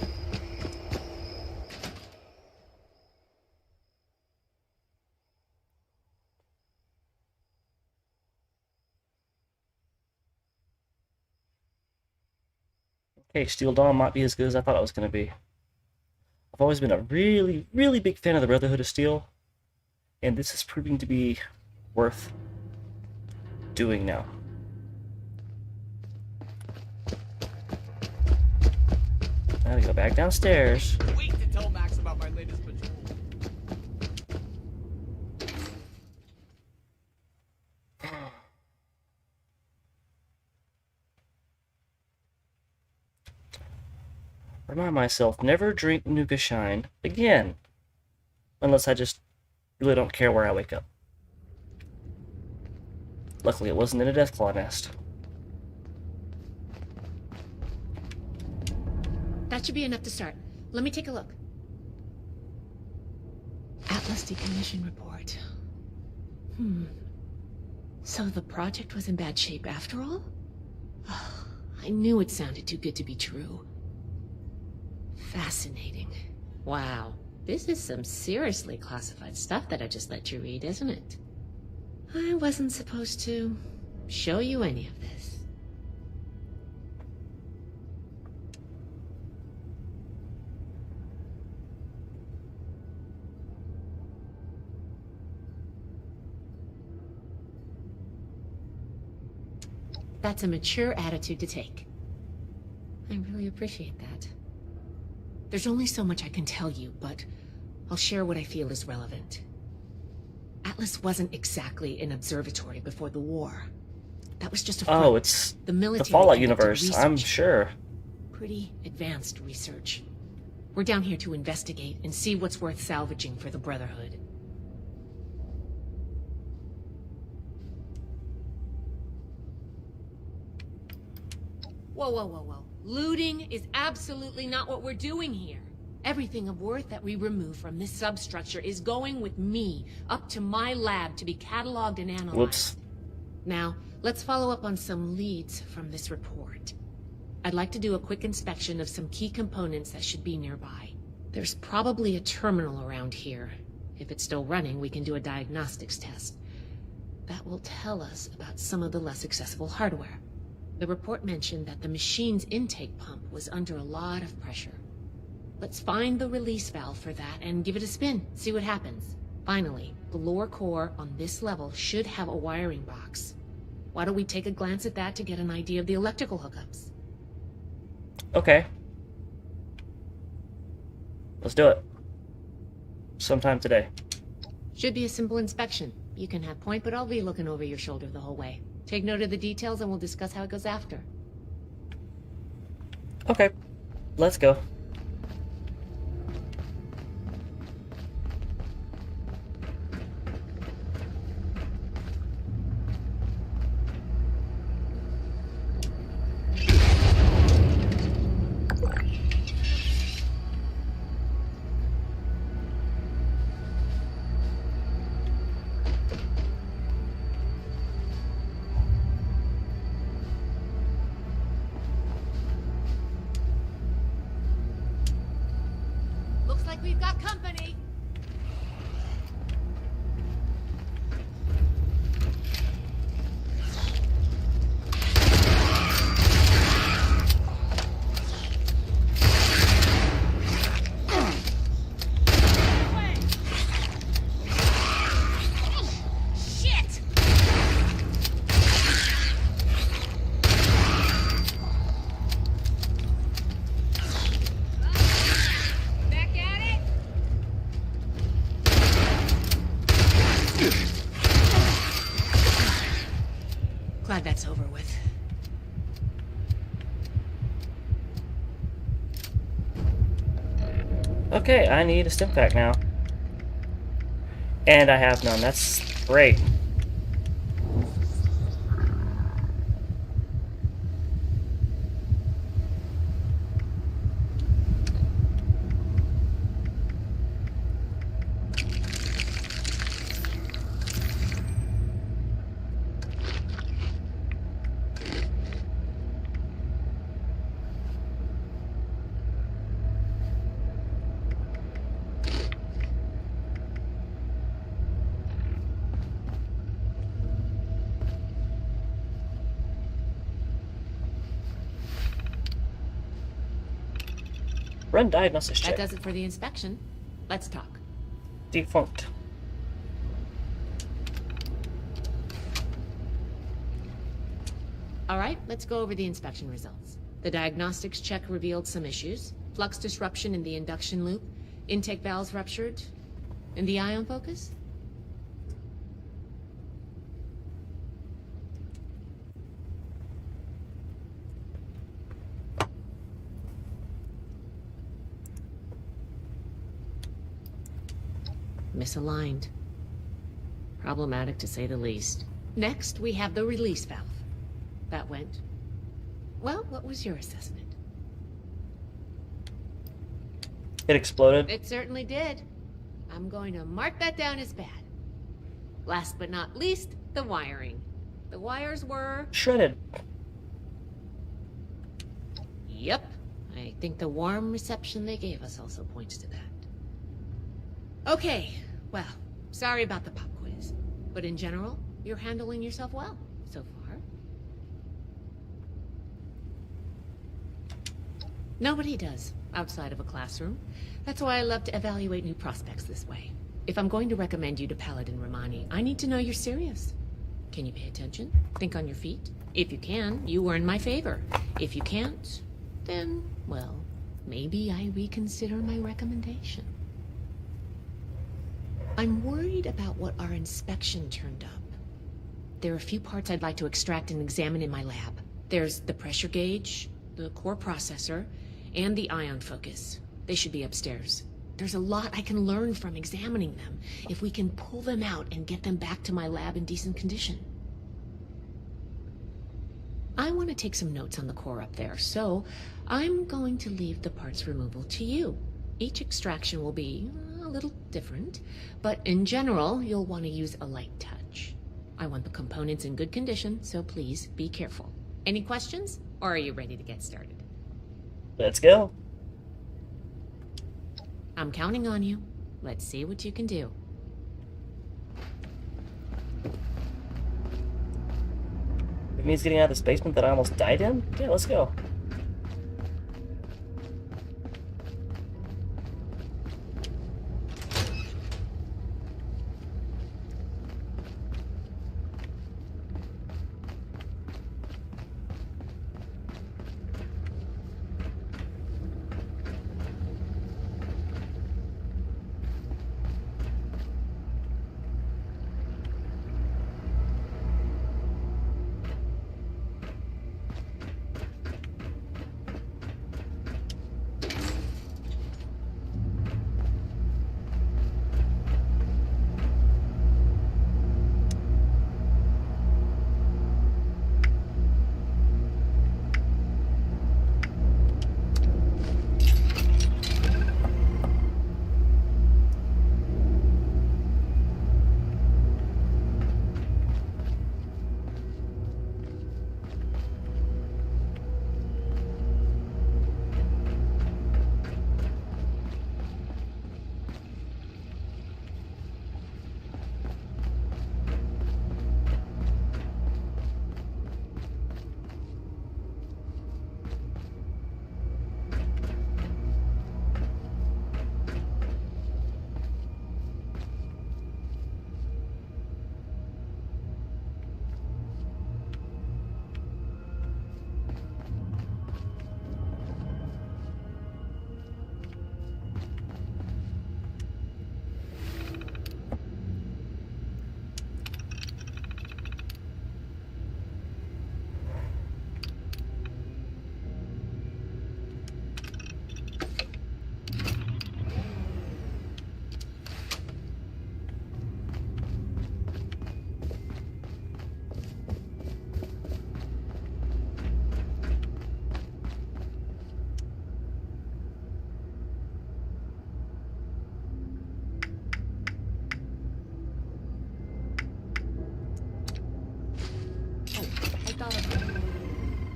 Okay, Steel Dawn might be as good as I thought it was going to be. I've always been a really, really big fan of the Brotherhood of Steel, and this is proving to be worth doing now. Now we go back downstairs. Wait to tell Max about my latest patrol. Remind myself, never drink Nuka Shine again. Unless I just really don't care where I wake up. Luckily, it wasn't in a Deathclaw nest. That should be enough to start. Let me take a look. Atlas Decommission report. So the project was in bad shape after all? I knew it sounded too good to be true. Fascinating. Wow. This is some seriously classified stuff that I just let you read, isn't it? I wasn't supposed to show you any of this. That's a mature attitude to take. I really appreciate that. There's only so much I can tell you, but I'll share what I feel is relevant. Atlas wasn't exactly an observatory before the war. That was just a front. Oh, it's the military Fallout conducted universe, research. I'm sure. Pretty advanced research. We're down here to investigate and see what's worth salvaging for the Brotherhood. Whoa, whoa, whoa, whoa. Looting is absolutely not what we're doing here. Everything of worth that we remove from this substructure is going with me, up to my lab to be cataloged and analyzed. Whoops. Now, let's follow up on some leads from this report. I'd like to do a quick inspection of some key components that should be nearby. There's probably a terminal around here. If it's still running, we can do a diagnostics test. That will tell us about some of the less accessible hardware. The report mentioned that the machine's intake pump was under a lot of pressure. Let's find the release valve for that and give it a spin, see what happens. Finally, the lower core on this level should have a wiring box. Why don't we take a glance at that to get an idea of the electrical hookups? Okay. Let's do it. Sometime today. Should be a simple inspection. You can have point, but I'll be looking over your shoulder the whole way. Take note of the details and we'll discuss how it goes after. Okay. Let's go. Looks like we've got company. Shit! Back at it? Glad that's over with. Okay, I need a stim pack now. And I have none. That's great. Run diagnosis That check. does it for the inspection. Let's talk. Defunct. All right, let's go over the inspection results. The diagnostics check revealed some issues. Flux disruption in the induction loop, intake valves ruptured, and the ion focus? Misaligned. Problematic to say the least. Next, we have the release valve. That went. Well, what was your assessment? It exploded. It certainly did. I'm going to mark that down as bad. Last but not least, the wiring. The wires were... shredded. Yep. I think the warm reception they gave us also points to that. Okay, well, sorry about the pop quiz. But in general, you're handling yourself well so far. Nobody does, outside of a classroom. That's why I love to evaluate new prospects this way. If I'm going to recommend you to Paladin Romani, I need to know you're serious. Can you pay attention? Think on your feet? If you can, you earn my favor. If you can't, then, well, maybe I reconsider my recommendation. I'm worried about what our inspection turned up. There are a few parts I'd like to extract and examine in my lab. There's the pressure gauge, the core processor, and the ion focus. They should be upstairs. There's a lot I can learn from examining them, if we can pull them out and get them back to my lab in decent condition. I want to take some notes on the core up there, so I'm going to leave the parts removal to you. Each extraction will be a little different, but in general, you'll want to use a light touch. I want the components in good condition, so please be careful. Any questions, or are you ready to get started? Let's go. I'm counting on you. Let's see what you can do. It means getting out of this basement that I almost died in? Yeah, let's go.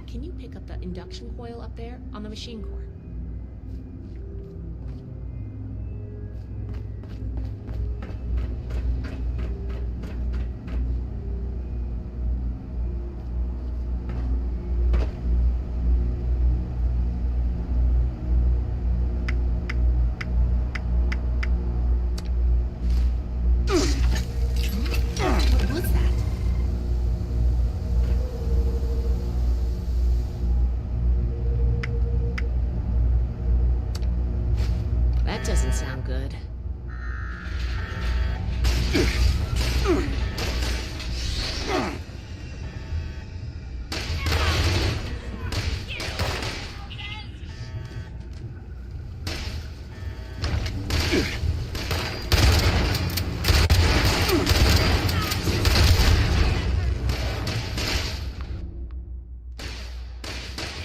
Can you pick up the induction coil up there on the machine core? That doesn't sound good.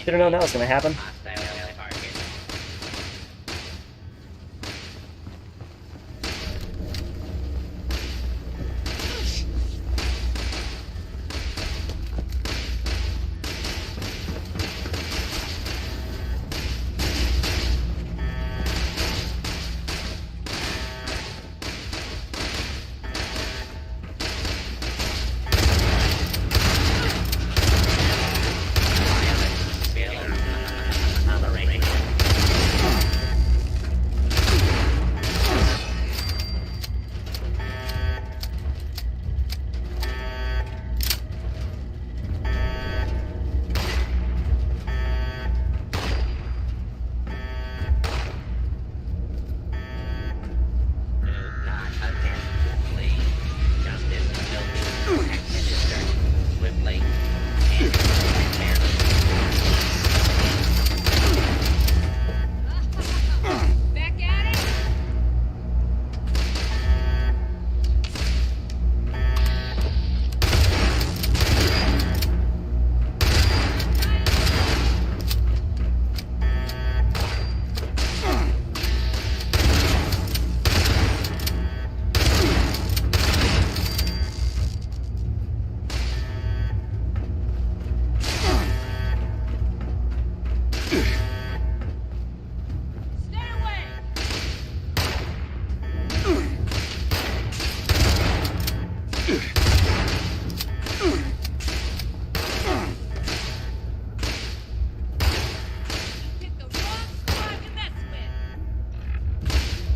Didn't know that was gonna happen.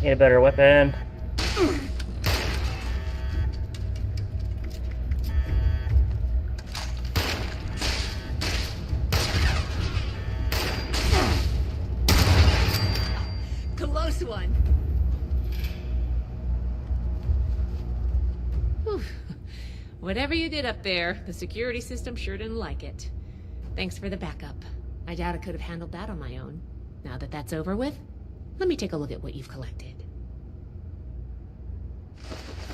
Need a better weapon. Close one. Whew. Whatever you did up there, the security system sure didn't like it. Thanks for the backup. I doubt I could have handled that on my own. Now that that's over with, let me take a look at what you've collected.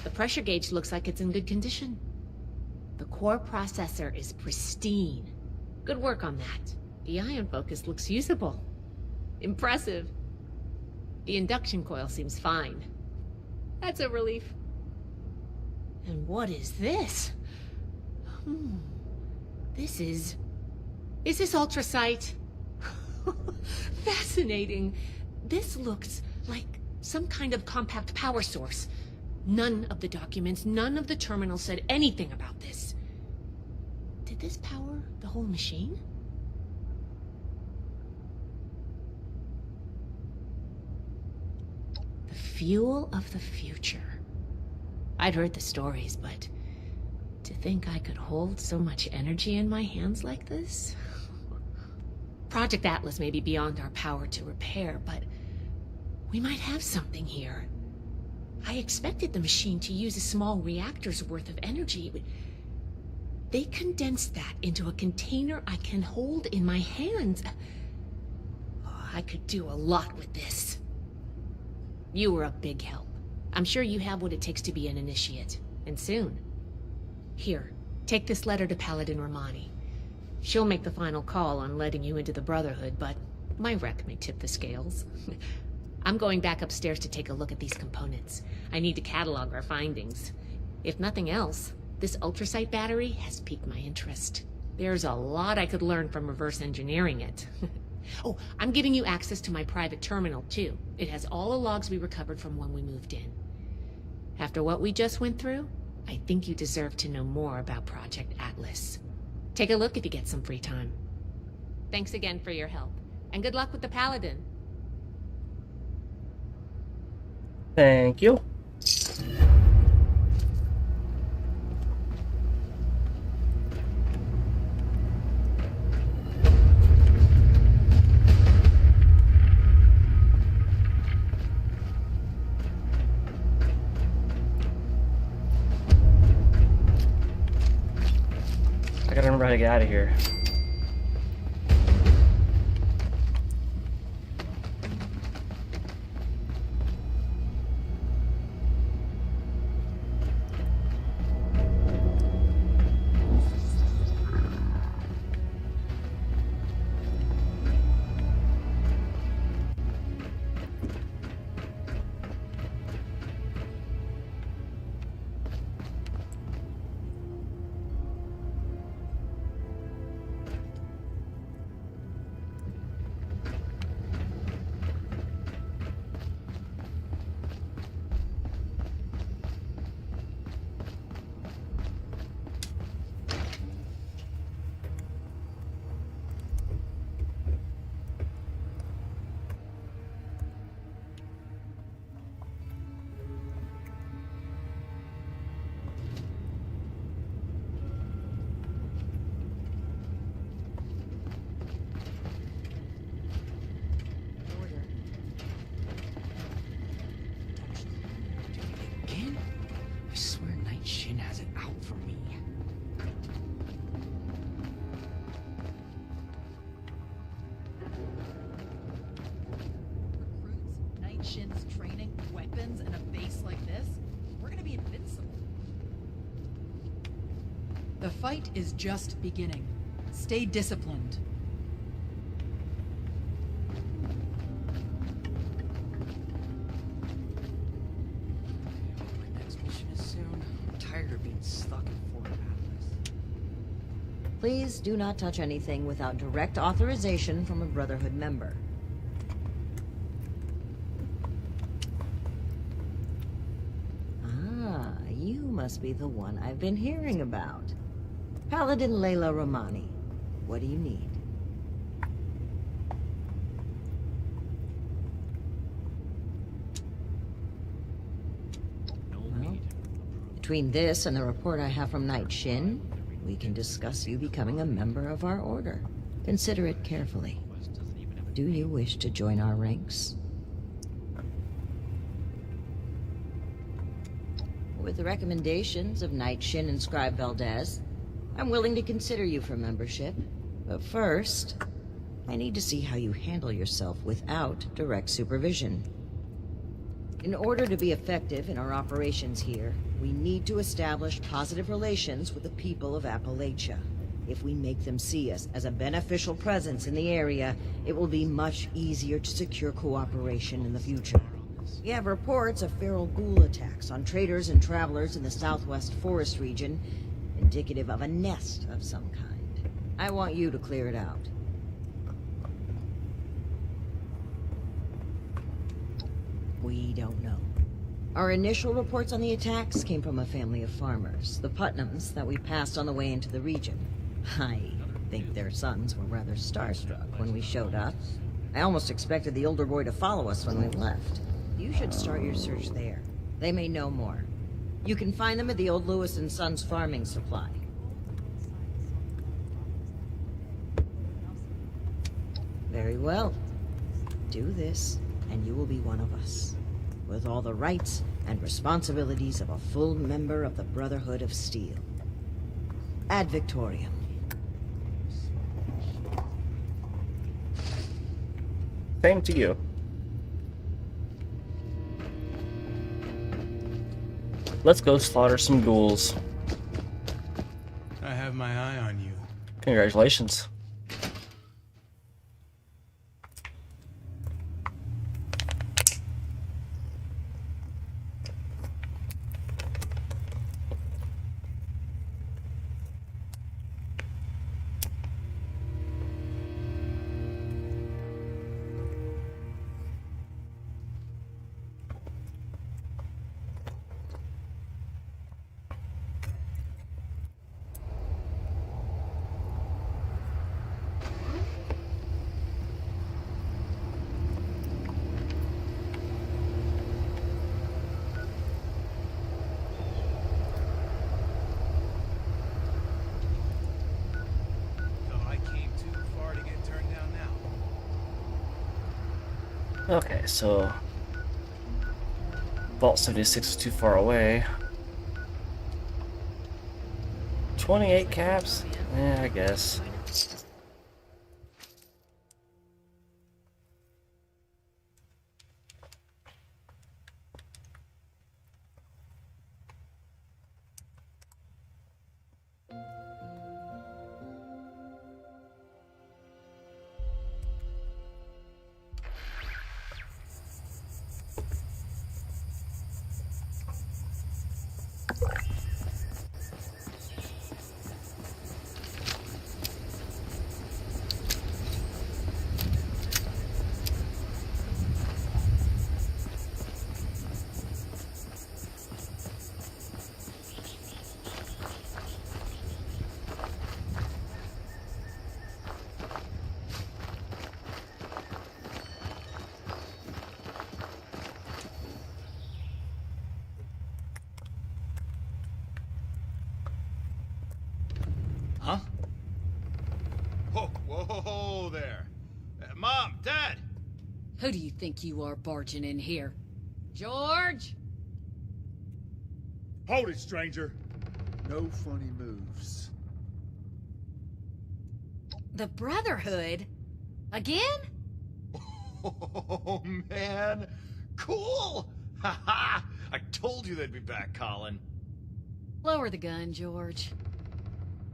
The pressure gauge looks like it's in good condition. The core processor is pristine. Good work on that. The ion focus looks usable. Impressive. The induction coil seems fine. That's a relief. And what is this? Is this ultrasight? Fascinating. This looks like some kind of compact power source. None of the documents, none of the terminals said anything about this. Did this power the whole machine? The fuel of the future. I'd heard the stories, but to think I could hold so much energy in my hands like this? Project Atlas may be beyond our power to repair, but we might have something here. I expected the machine to use a small reactor's worth of energy, but they condensed that into a container I can hold in my hands. Oh, I could do a lot with this. You were a big help. I'm sure you have what it takes to be an initiate, and soon. Here, take this letter to Paladin Romani. She'll make the final call on letting you into the Brotherhood, but my wreck may tip the scales. I'm going back upstairs to take a look at these components. I need to catalog our findings. If nothing else, this ultrasight battery has piqued my interest. There's a lot I could learn from reverse engineering it. Oh, I'm giving you access to my private terminal, too. It has all the logs we recovered from when we moved in. After what we just went through, I think you deserve to know more about Project Atlas. Take a look if you get some free time. Thanks again for your help, and good luck with the Paladin. Thank you. get out of here. Again? I swear Night Shin has it out for me. Recruits, Night Shin's training, weapons, and a base like this, we're gonna be invincible. The fight is just beginning. Stay disciplined. My next mission is soon. I'm tired of being stuck in Fort Atlas. Please do not touch anything without direct authorization from a Brotherhood member. Ah, you must be the one I've been hearing about. Paladin Layla Romani. What do you need? Well, between this and the report I have from Night Shin, we can discuss you becoming a member of our order. Consider it carefully. Do you wish to join our ranks? With the recommendations of Night Shin and Scribe Valdez, I'm willing to consider you for membership. But first, I need to see how you handle yourself without direct supervision. In order to be effective in our operations here, we need to establish positive relations with the people of Appalachia. If we make them see us as a beneficial presence in the area, it will be much easier to secure cooperation in the future. We have reports of feral ghoul attacks on traders and travelers in the southwest forest region, indicative of a nest of some kind. I want you to clear it out. We don't know. Our initial reports on the attacks came from a family of farmers, the Putnams, that we passed on the way into the region. I think their sons were rather starstruck when we showed up. I almost expected the older boy to follow us when we left. You should start your search there. They may know more. You can find them at the old Lewis and Sons farming supply. Very well. Do this, and you will be one of us, with all the rights and responsibilities of a full member of the Brotherhood of Steel. Ad Victoriam. Same to you. Let's go slaughter some ghouls. I have my eye on you. Congratulations. Okay, so Vault 76 is too far away. 28 caps? Yeah, I guess. Huh? Whoa there. Mom, Dad! Who do you think you are barging in here? George? Hold it, stranger. No funny moves. The Brotherhood? Again? Oh, man. Cool! Ha! I told you they'd be back, Colin. Lower the gun, George.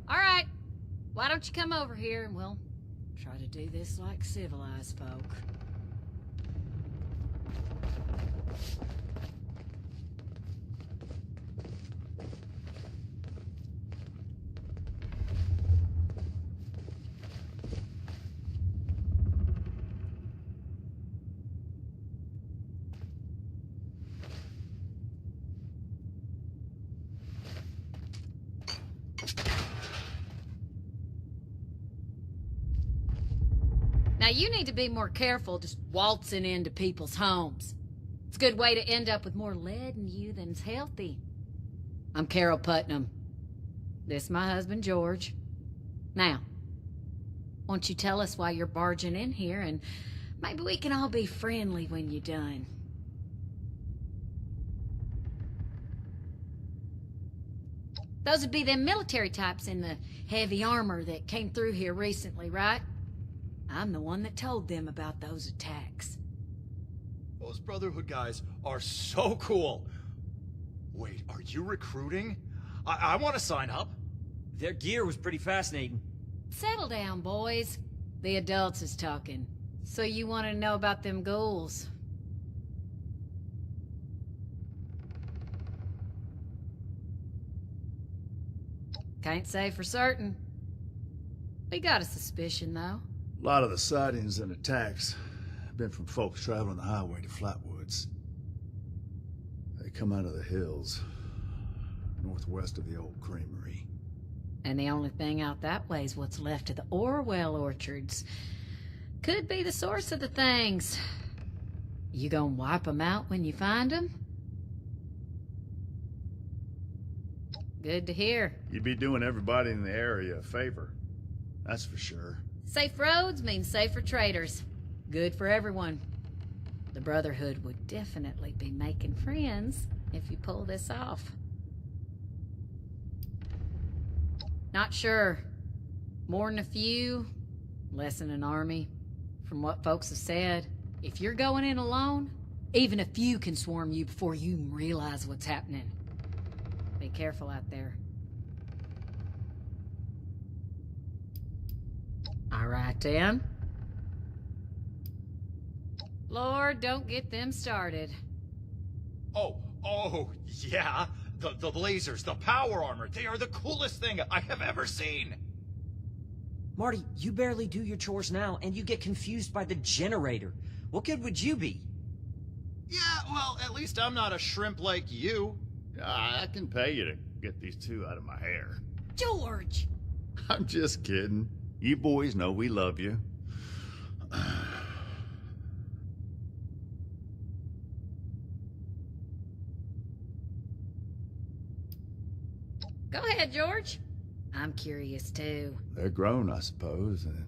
All right. Why don't you come over here and we'll try to do this like civilized folk. Now, you need to be more careful just waltzing into people's homes. It's a good way to end up with more lead in you than's healthy. I'm Carol Putnam. This is my husband, George. Now, won't you tell us why you're barging in here, and maybe we can all be friendly when you're done. Those would be them military types in the heavy armor that came through here recently, right? I'm the one that told them about those attacks. Those Brotherhood guys are so cool. Wait, are you recruiting? I want to sign up. Their gear was pretty fascinating. Settle down, boys. The adults is talking. So you want to know about them ghouls? Can't say for certain. We got a suspicion, though. A lot of the sightings and attacks have been from folks traveling the highway to Flatwoods. They come out of the hills, northwest of the old creamery. And the only thing out that way is what's left of the Orwell orchards. Could be the source of the things. You gonna wipe them out when you find them? Good to hear. You'd be doing everybody in the area a favor. That's for sure. Safe roads mean safer traders. Good for everyone. The Brotherhood would definitely be making friends if you pull this off. Not sure. More than a few, less than an army. From what folks have said, if you're going in alone, even a few can swarm you before you even realize what's happening. Be careful out there. All right, then. Lord, don't get them started. Oh, yeah. The lasers, the power armor, they are the coolest thing I have ever seen. Marty, you barely do your chores now, and you get confused by the generator. What good would you be? Yeah, well, at least I'm not a shrimp like you. I can pay you to get these two out of my hair. George! I'm just kidding. You boys know we love you. Go ahead, George. I'm curious, too. They're grown, I suppose, and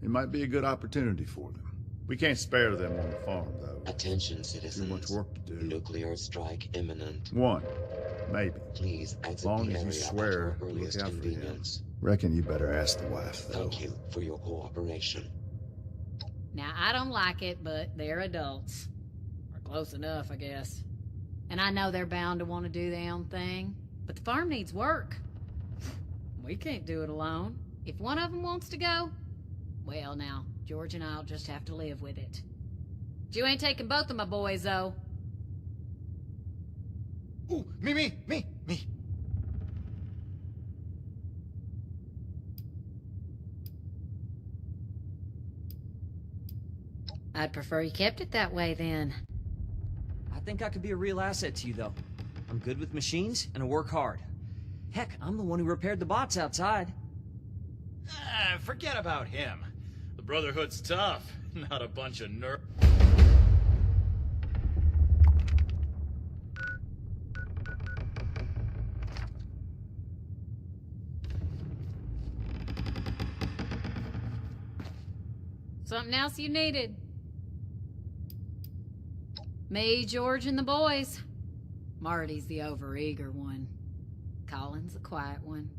it might be a good opportunity for them. We can't spare them on the farm, though. Attention, citizens. Too much work to do. Nuclear strike imminent. One, maybe. Please exit As long the as you area swear at your to look earliest out for him. convenience. Reckon you better ask the wife, though. Thank you for your cooperation. Now, I don't like it, but they're adults. Or close enough, I guess. And I know they're bound to want to do their own thing, but the farm needs work. We can't do it alone. If one of them wants to go, well now, George and I'll just have to live with it. But you ain't taking both of my boys, though. Ooh, me. I'd prefer you kept it that way, then. I think I could be a real asset to you, though. I'm good with machines, and I work hard. Heck, I'm the one who repaired the bots outside. Forget about him. The Brotherhood's tough, not a bunch of nerds. Something else you needed? Me, George, and the boys. Marty's the overeager one. Colin's the quiet one.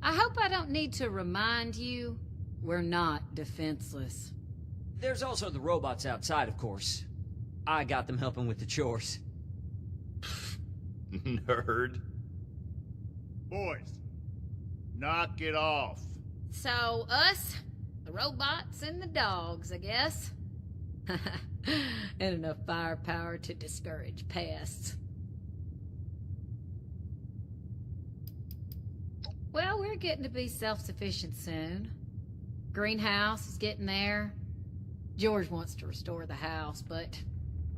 I hope I don't need to remind you, we're not defenseless. There's also the robots outside, of course. I got them helping with the chores. Nerd. Boys, knock it off. So, us, the robots, and the dogs, I guess. And enough firepower to discourage pests. Well, we're getting to be self-sufficient soon. Greenhouse is getting there. George wants to restore the house, but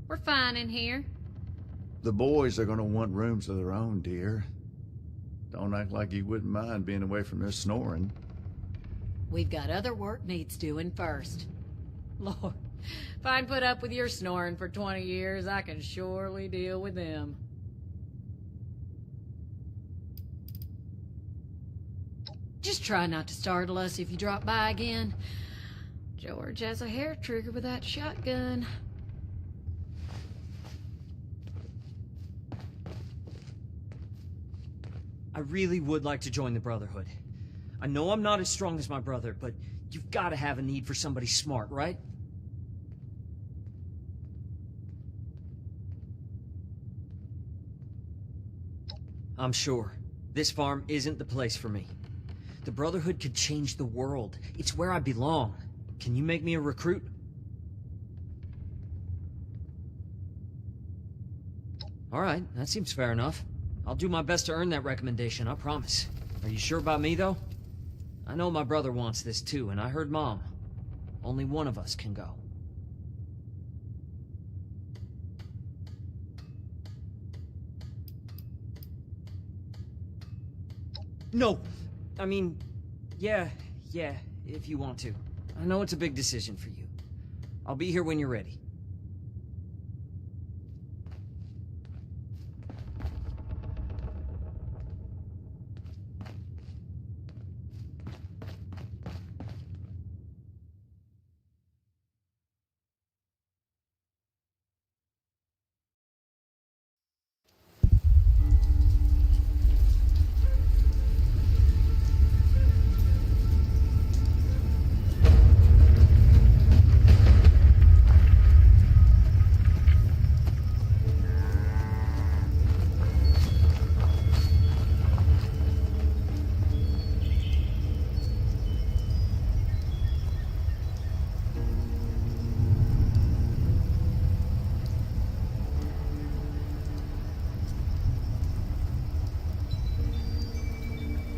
we're fine in here. The boys are gonna want rooms of their own, dear. Don't act like you wouldn't mind being away from this snoring. We've got other work needs doing first. Lord, if I can put up with your snoring for 20 years, I can surely deal with them. Just try not to startle us if you drop by again. George has a hair trigger with that shotgun. I really would like to join the Brotherhood. I know I'm not as strong as my brother, but you've got to have a need for somebody smart, right? I'm sure. This farm isn't the place for me. The Brotherhood could change the world. It's where I belong. Can you make me a recruit? All right, that seems fair enough. I'll do my best to earn that recommendation, I promise. Are you sure about me, though? I know my brother wants this too, and I heard Mom. Only one of us can go. No! I mean, yeah, if you want to. I know it's a big decision for you. I'll be here when you're ready.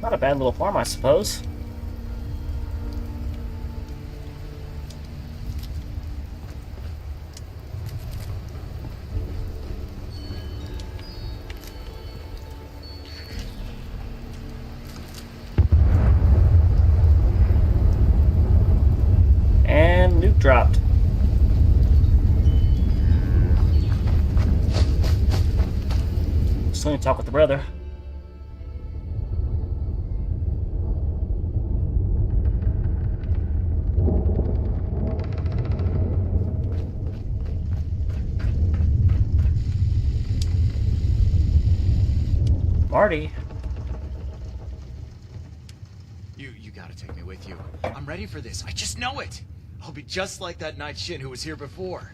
Not a bad little farm, I suppose. And nuke dropped. Still need to talk with the brother. Marty. ready for this. I just know it. I'll be just like that Knight Shin who was here before.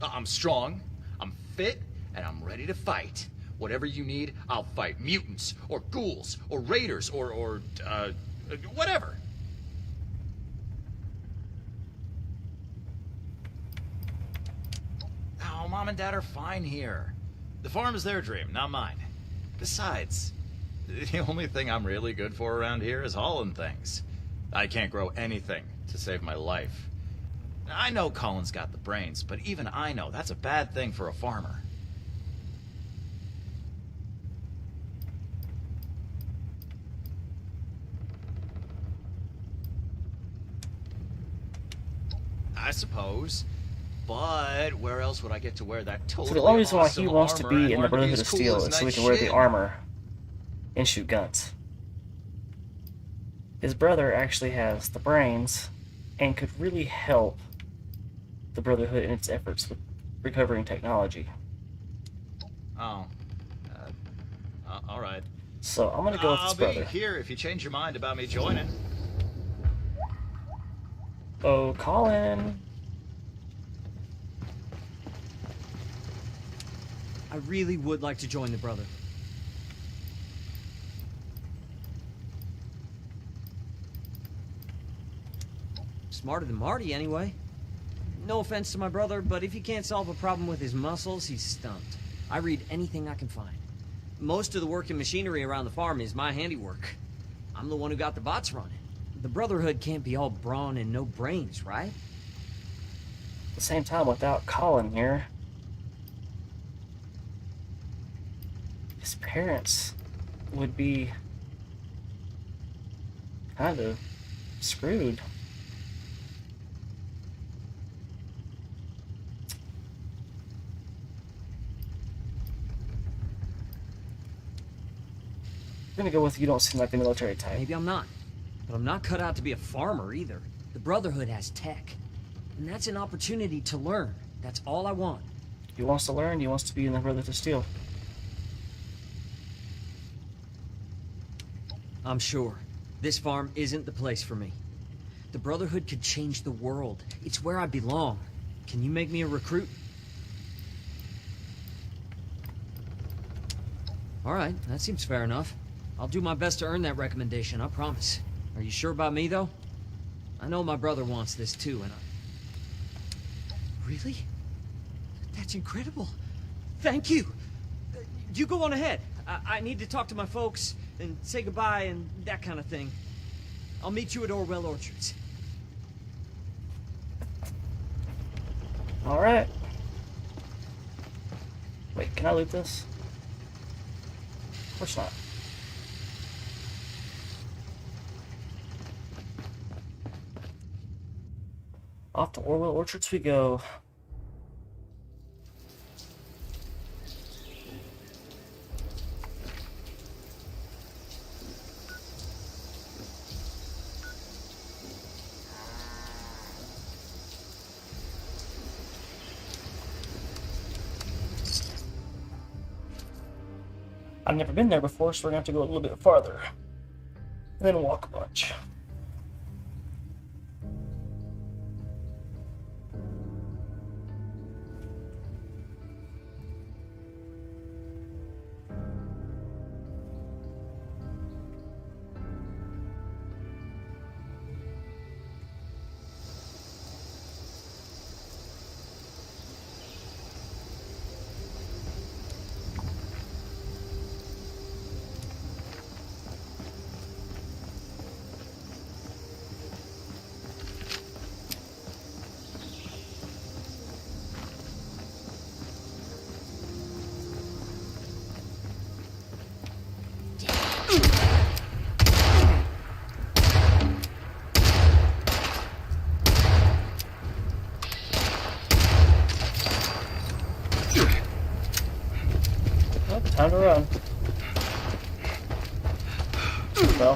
I'm strong, I'm fit, and I'm ready to fight. Whatever you need, I'll fight. Mutants, or ghouls, or raiders, or whatever. Oh, Mom and Dad are fine here. The farm is their dream, not mine. Besides, the only thing I'm really good for around here is hauling things. I can't grow anything to save my life. I know Colin's got the brains, but even I know that's a bad thing for a farmer. I suppose. But where else would I get to wear that totally So the only reason why awesome he wants to armor and be in the learn to be Brotherhood as of cool Steel as is so he Knight can wear the Shin? armor and shoot guns. His brother actually has the brains and could really help the Brotherhood in its efforts with recovering technology. Oh. All right. So I'm gonna go with his I'll brother. be here if you change your mind about me joining. Oh, Colin. I really would like to join the Brother. Smarter than Marty, anyway. No offense to my brother, but if he can't solve a problem with his muscles, he's stumped. I read anything I can find. Most of the working machinery around the farm is my handiwork. I'm the one who got the bots running. The Brotherhood can't be all brawn and no brains, right? At the same time, without Colin here, his parents would be kind of screwed. I'm gonna go with you don't seem like the military type. Maybe I'm not. But I'm not cut out to be a farmer either. The Brotherhood has tech. And that's an opportunity to learn. That's all I want. He wants to learn, he wants to be in the Brotherhood of Steel. I'm sure. This farm isn't the place for me. The Brotherhood could change the world. It's where I belong. Can you make me a recruit? Alright, that seems fair enough. I'll do my best to earn that recommendation, I promise. Are you sure about me, though? I know my brother wants this too, and I... Really? That's incredible. Thank you! You go on ahead. I need to talk to my folks and say goodbye and that kind of thing. I'll meet you at Orwell Orchards. Alright. Wait, can I loot this? Of course not. Off to Orwell Orchards we go. I've never been there before, so we're gonna have to go a little bit farther. And then walk a bunch. Time to run. Well.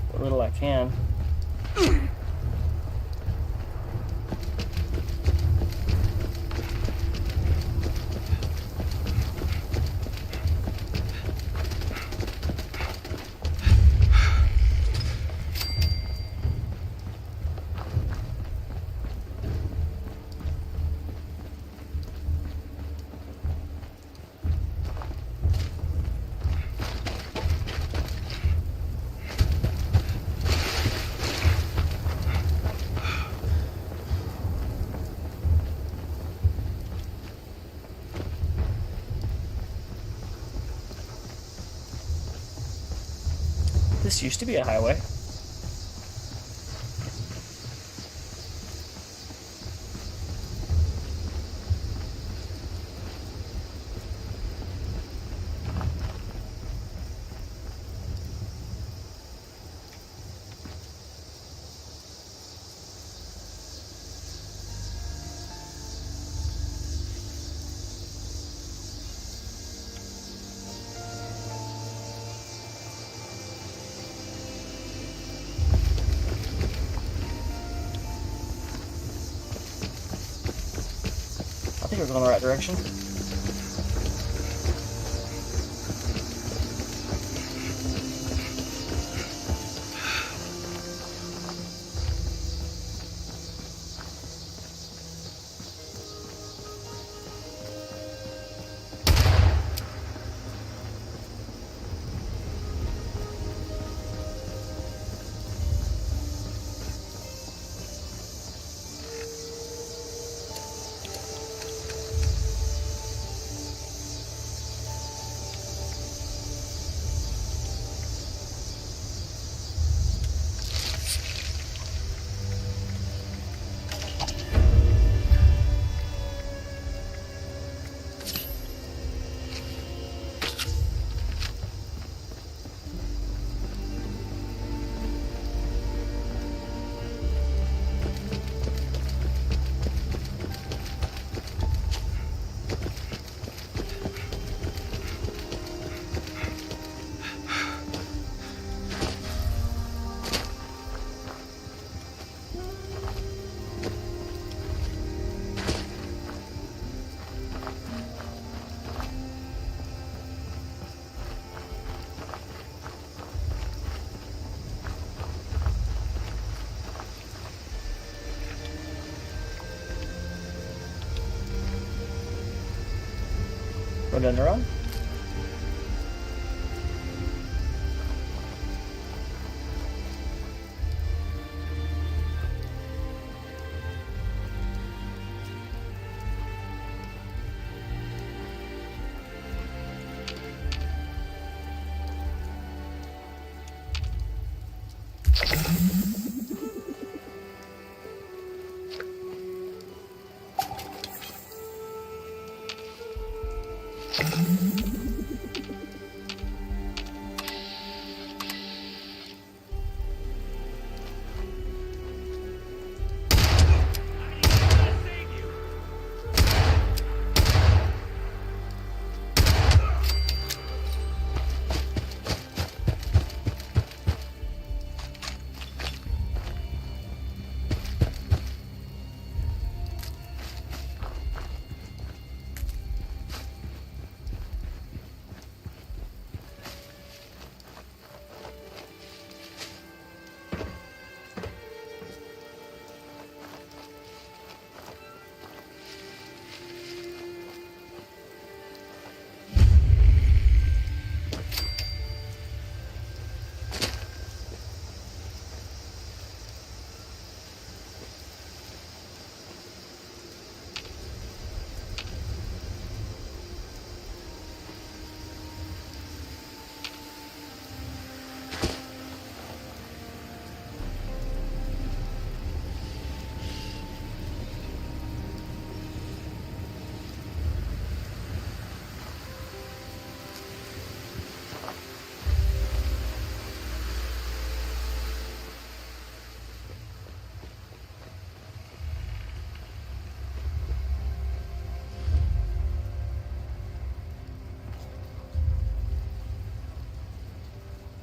What little I can. This used to be a highway. I think we're going the right direction. Go down the road.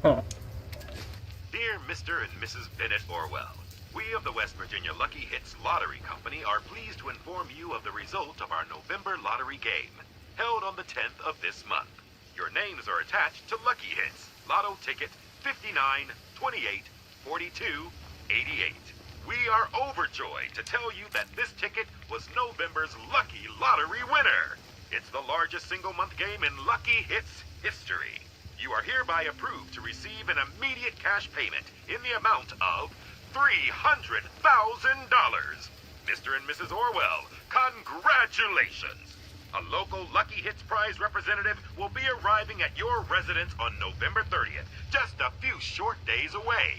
Huh. Dear Mr. and Mrs. Bennett Orwell, we of the West Virginia Lucky Hits Lottery Company are pleased to inform you of the result of our November lottery game, held on the 10th of this month. Your names are attached to Lucky Hits, Lotto Ticket 59, 28, 42, 88. We are overjoyed to tell you that this ticket was November's Lucky Lottery winner. It's the largest single-month game in Lucky Hits history. You are hereby approved to receive an immediate cash payment in the amount of $300,000. Mr. and Mrs. Orwell, congratulations! A local Lucky Hits Prize representative will be arriving at your residence on November 30th, just a few short days away.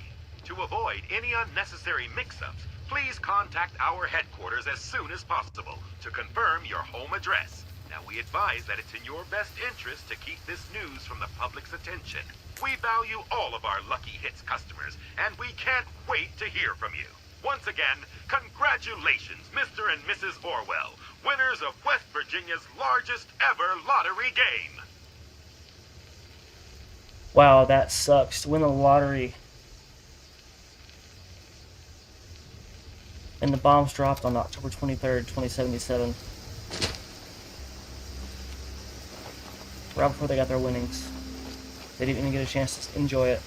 To avoid any unnecessary mix-ups, please contact our headquarters as soon as possible to confirm your home address. Now, we advise that it's in your best interest to keep this news from the public's attention. We value all of our Lucky Hits customers, and we can't wait to hear from you. Once again, congratulations, Mr. and Mrs. Orwell, winners of West Virginia's largest ever lottery game. Wow, that sucks. To win the lottery. And the bombs dropped on October 23rd, 2077. Right before they got their winnings. They didn't even get a chance to enjoy it.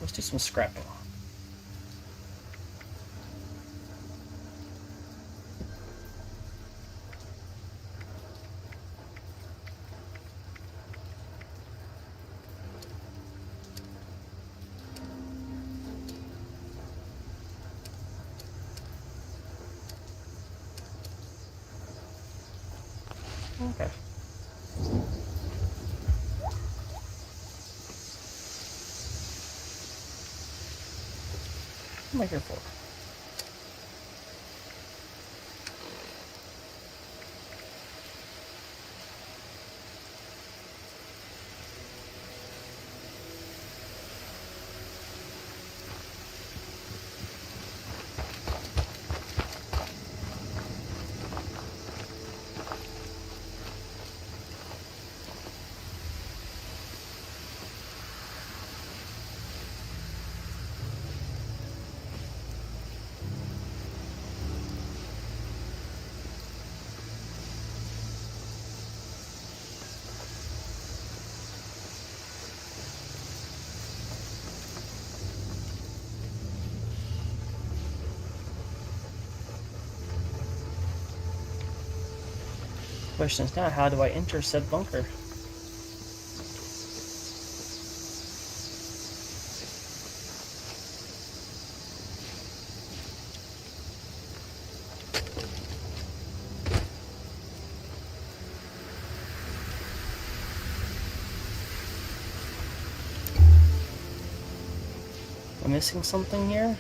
Let's do some scrapping. Okay. What am I here for? Question is now, how do I enter said bunker? Am I missing something here?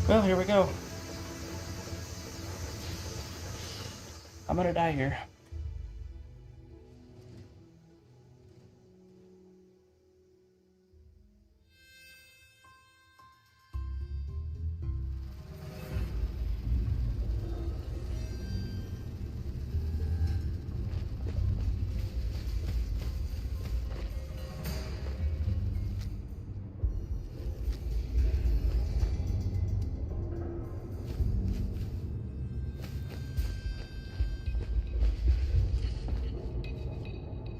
Well, here we go. I'm gonna die here.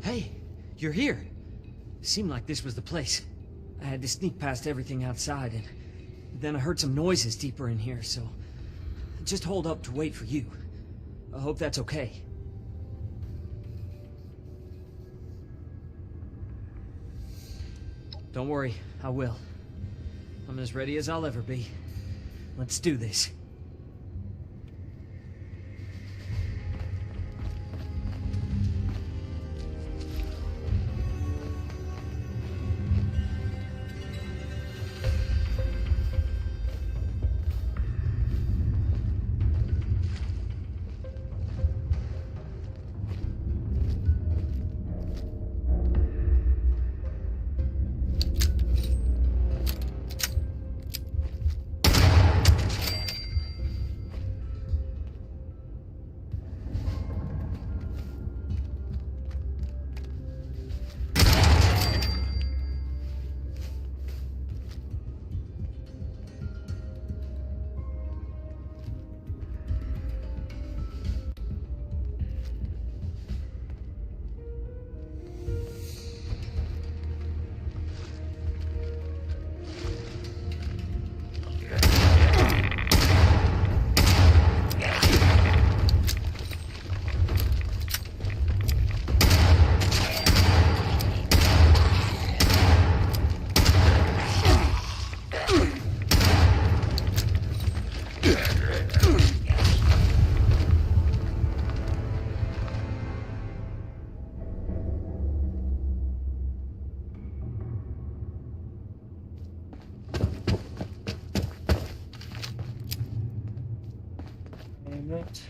Hey, you're here. Seemed like this was the place. I had to sneak past everything outside, and then I heard some noises deeper in here, so just hold up to wait for you. I hope that's okay. Don't worry, I will. I'm as ready as I'll ever be. Let's do this. movement.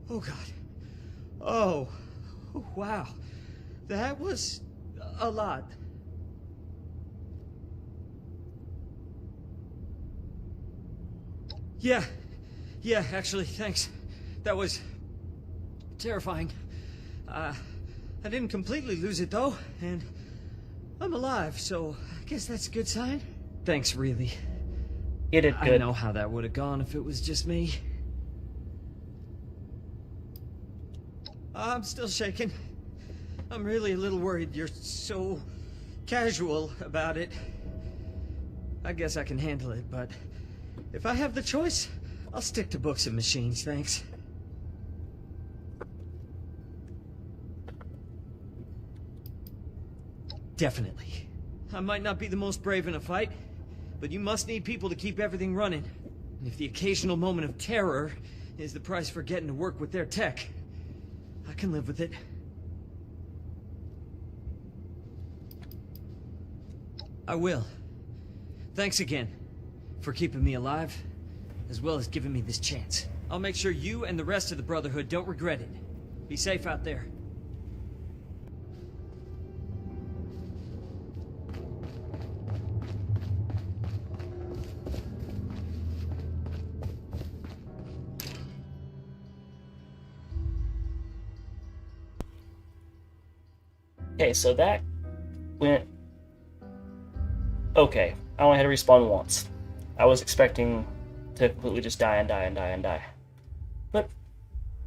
Oh, God. Oh, wow. That was a lot. Yeah, actually, thanks. That was terrifying. I didn't completely lose it, though, and I'm alive, so I guess that's a good sign. Thanks, really. You did good. I know how that would have gone if it was just me. I'm still shaking. I'm really a little worried you're so casual about it. I guess I can handle it, but if I have the choice, I'll stick to books and machines, thanks. Definitely. I might not be the most brave in a fight, but you must need people to keep everything running. And if the occasional moment of terror is the price for getting to work with their tech, I can live with it. I will. Thanks again for keeping me alive, as well as giving me this chance. I'll make sure you and the rest of the Brotherhood don't regret it. Be safe out there. Okay, so that went okay. I only had to respawn once. I was expecting to completely just die and die and die and die. But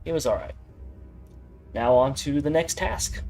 it was alright. Now on to the next task.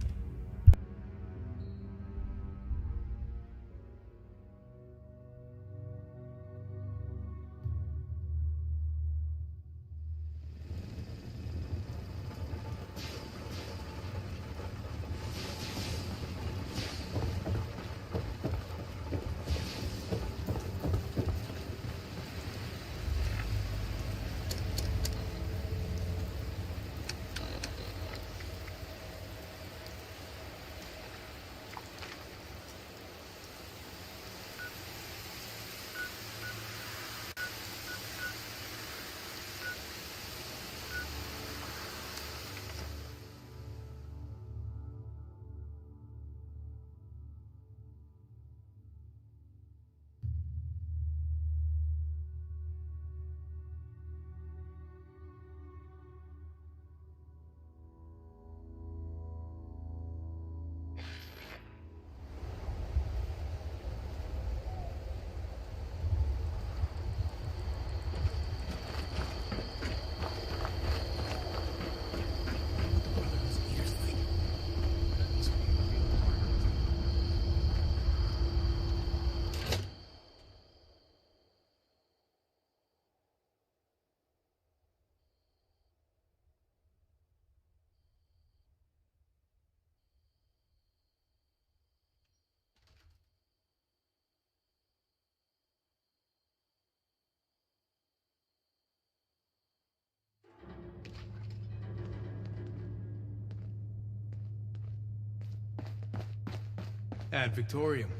Ad Victorium.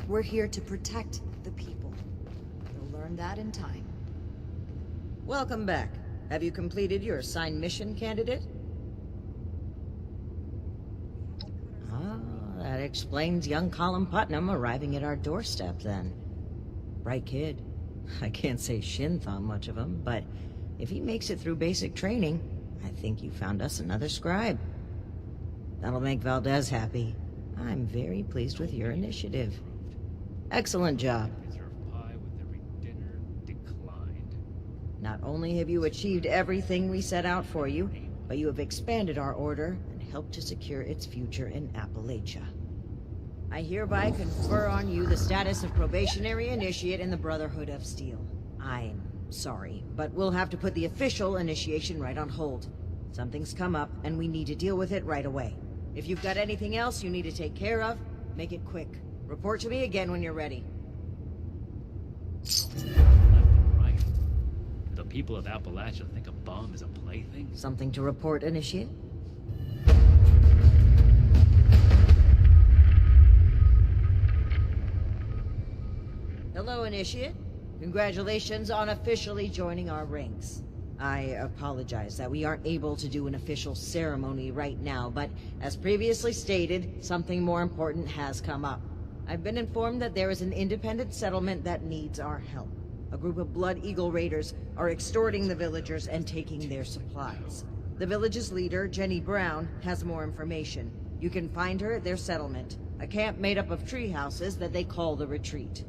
We're here to protect the people. You'll learn that in time. Welcome back. Have you completed your assigned mission, candidate? Ah, that explains young Colin Putnam arriving at our doorstep then. Bright kid. I can't say Shin thought much of him, but if he makes it through basic training, I think you found us another scribe. That'll make Valdez happy. I'm very pleased with your initiative. Excellent job. Not only have you achieved everything we set out for you, but you have expanded our order and helped to secure its future in Appalachia. I hereby confer on you the status of probationary initiate in the Brotherhood of Steel. I'm sorry, but we'll have to put the official initiation right on hold. Something's come up, and we need to deal with it right away. If you've got anything else you need to take care of, make it quick. Report to me again when you're ready. Right. The people of Appalachia think a bomb is a plaything? Something to report, Initiate? Hello, Initiate. Congratulations on officially joining our ranks. I apologize that we aren't able to do an official ceremony right now, but as previously stated, something more important has come up. I've been informed that there is an independent settlement that needs our help. A group of Blood Eagle raiders are extorting the villagers and taking their supplies. The village's leader, Jenny Brown, has more information. You can find her at their settlement, a camp made up of tree houses that they call the Retreat.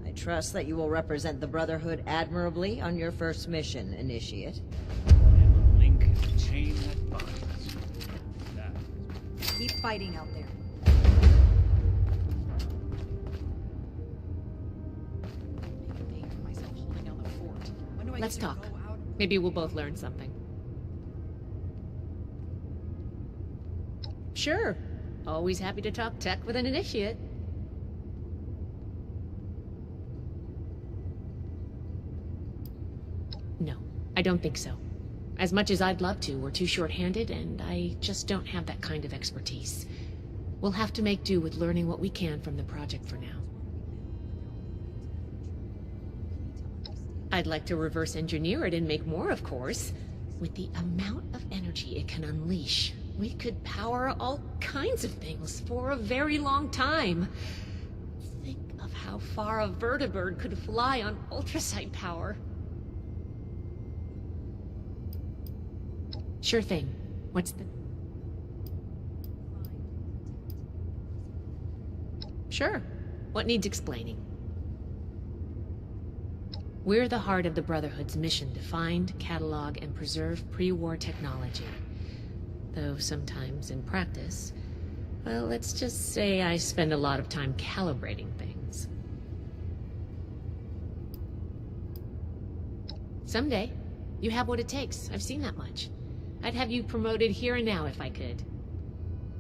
I trust that you will represent the Brotherhood admirably on your first mission, Initiate. Link and chain that binds. Keep fighting out there. Let's talk. Maybe we'll both learn something. Sure. Always happy to talk tech with an initiate. No, I don't think so. As much as I'd love to, we're too short-handed, and I just don't have that kind of expertise. We'll have to make do with learning what we can from the project for now. I'd like to reverse engineer it and make more, of course. With the amount of energy it can unleash, we could power all kinds of things for a very long time. Think of how far a vertibird could fly on ultrasight power. Sure thing. What's the... Sure. What needs explaining? We're the heart of the Brotherhood's mission to find, catalog, and preserve pre-war technology. Though sometimes in practice, well, let's just say I spend a lot of time calibrating things. Someday, you have what it takes. I've seen that much. I'd have you promoted here and now if I could.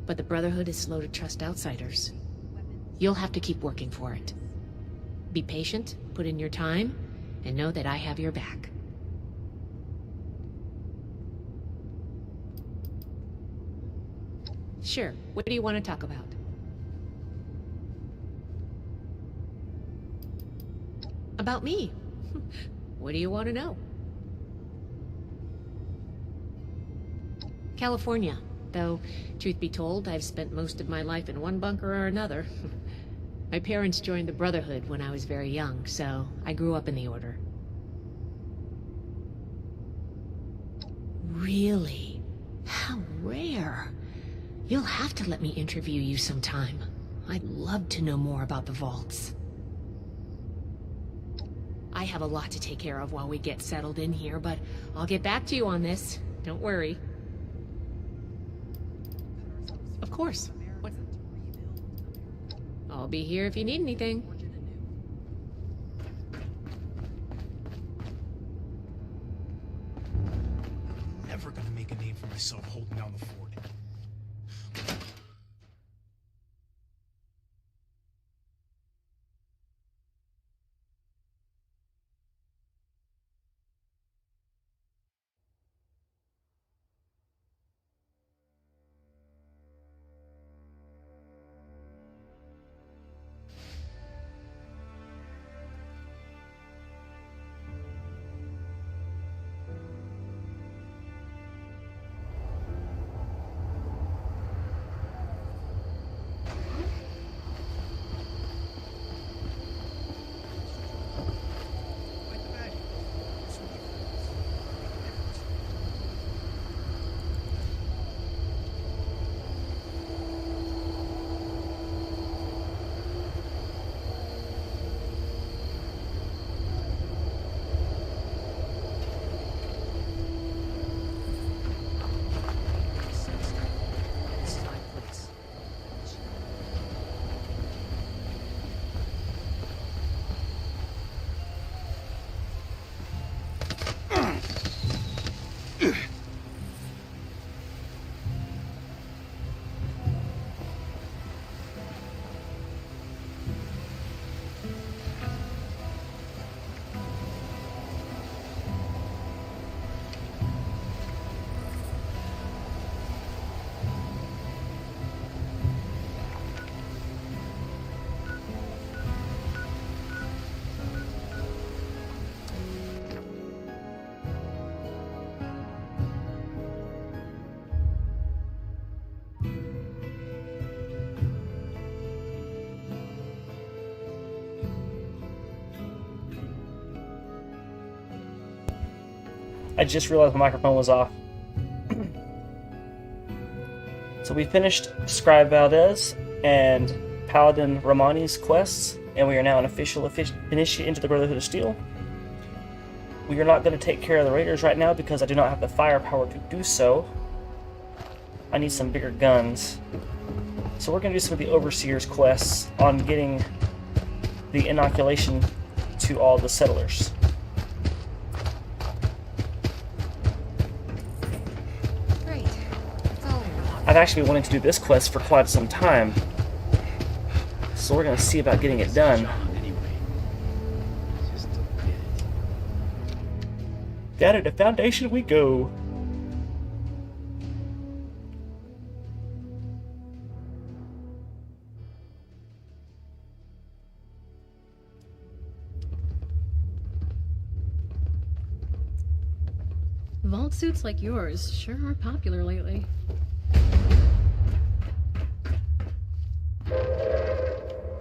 But the Brotherhood is slow to trust outsiders. You'll have to keep working for it. Be patient, put in your time, and know that I have your back. Sure, what do you want to talk about? About me? What do you want to know? California, though, truth be told, I've spent most of my life in one bunker or another. My parents joined the Brotherhood when I was very young, so I grew up in the Order. Really? How rare. You'll have to let me interview you sometime. I'd love to know more about the vaults. I have a lot to take care of while we get settled in here, but I'll get back to you on this. Don't worry. Of course. What? I'll be here if you need anything. Never gonna make a name for myself holding down the fort. I just realized my microphone was off. So we finished Scribe Valdez and Paladin Romani's quests, and we are now an official initiate into the Brotherhood of Steel. We are not going to take care of the raiders right now because I do not have the firepower to do so. I need some bigger guns. So we're going to do some of the Overseer's quests on getting the inoculation to all the settlers. I've actually been wanting to do this quest for quite some time, so we're going to see about getting it done. Down to Foundation we go. Vault suits like yours sure are popular lately.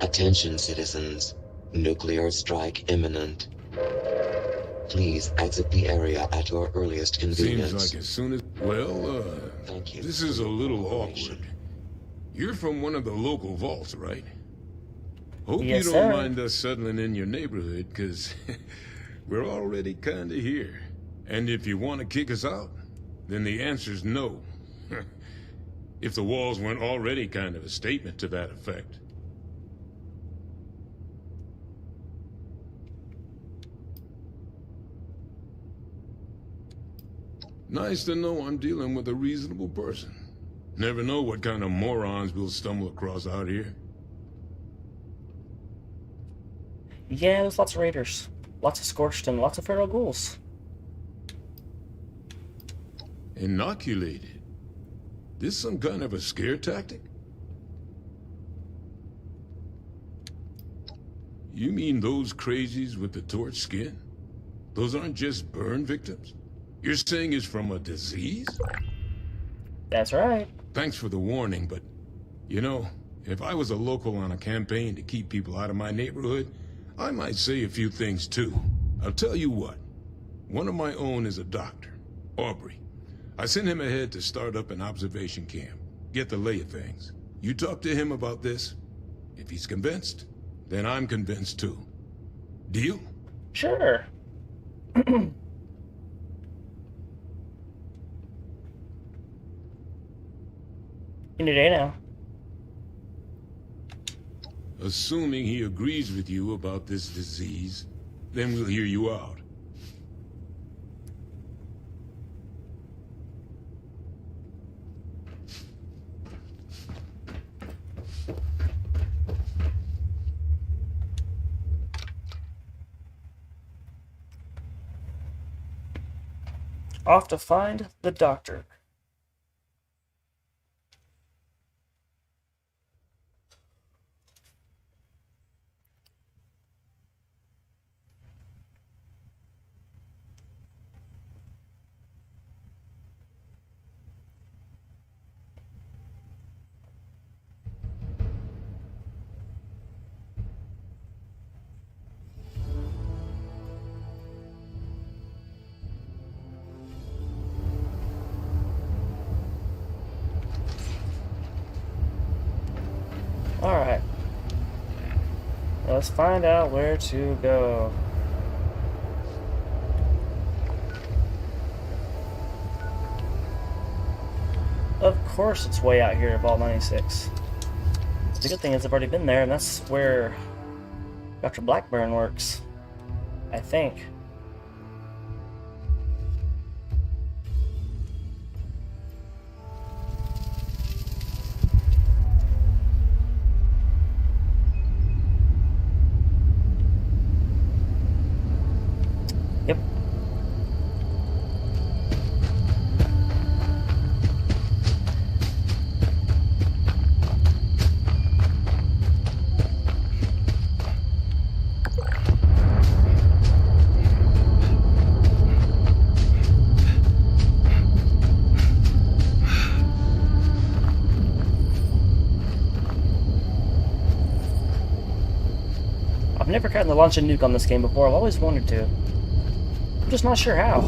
Attention, citizens. Nuclear strike imminent. Please exit the area at your earliest convenience. Seems like as soon as... Well, Thank you. This is a little awkward. You're from one of the local vaults, right? Hope Yes, you don't sir. mind us settling in your neighborhood, because we're already kinda here. And if you want to kick us out, then the answer's no. If the walls weren't already kind of a statement to that effect. Nice to know I'm dealing with a reasonable person. Never know what kind of morons we'll stumble across out here. Yeah, there's lots of raiders. Lots of scorched and lots of feral ghouls. Inoculated? This some kind of a scare tactic? You mean those crazies with the torch skin? Those aren't just burn victims? You're saying it's from a disease? That's right. Thanks for the warning, but, you know, if I was a local on a campaign to keep people out of my neighborhood, I might say a few things too. I'll tell you what. One of my own is a doctor, Aubrey. I sent him ahead to start up an observation camp, get the lay of things. You talk to him about this. If he's convinced, then I'm convinced too. Deal? Sure. Any day now. Assuming he agrees with you about this disease, then we'll hear you out. Off to find the doctor. Alright. Let's find out where to go. Of course it's way out here at Vault 96. The good thing is I've already been there, and that's where Dr. Blackburn works. I think. Yep. I've never gotten to launch a nuke on this game before. I've always wanted to. I'm just not sure how.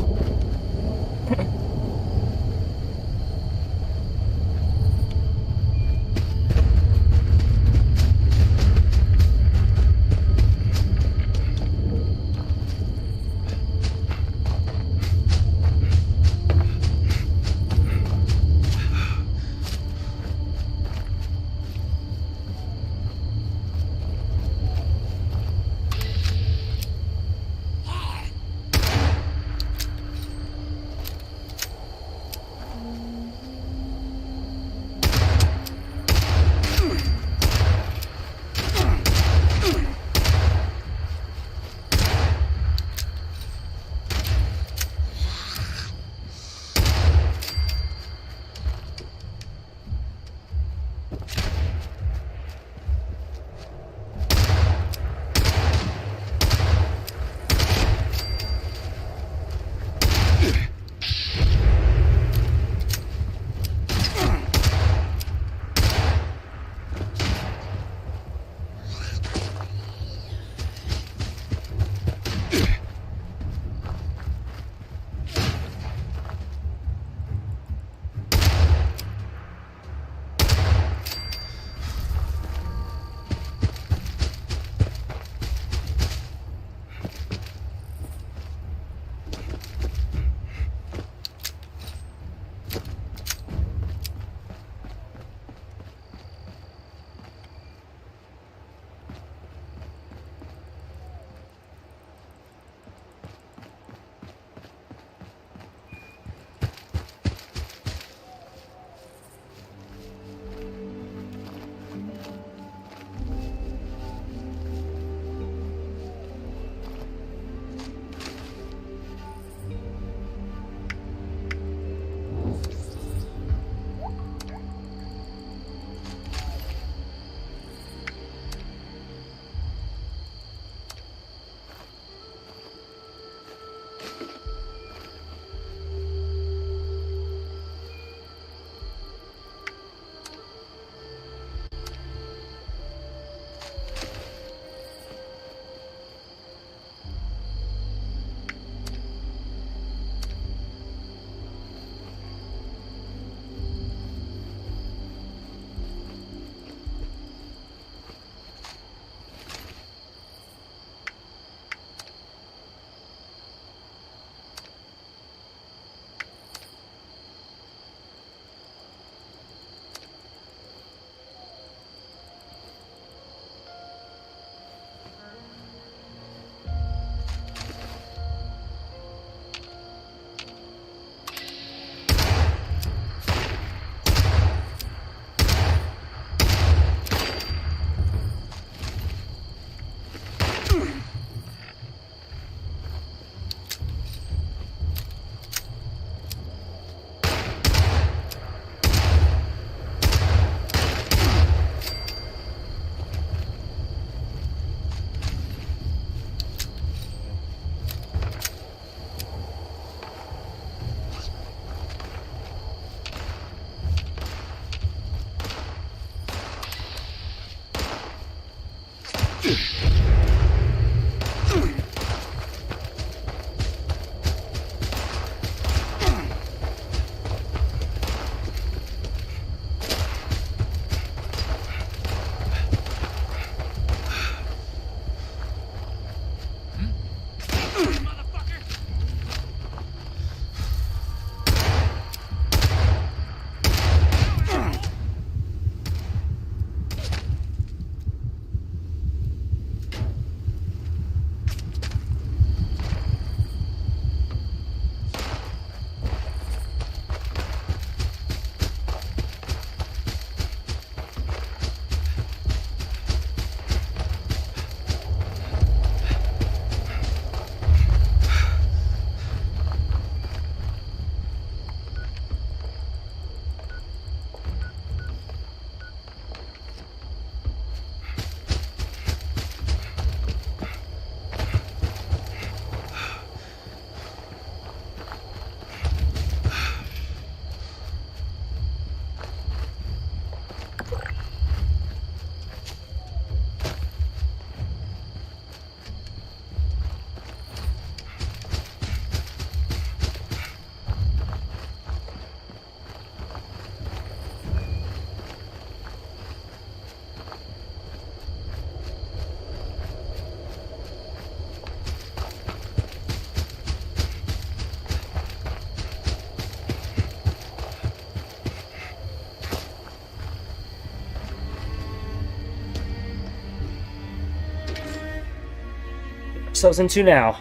ourselves into now.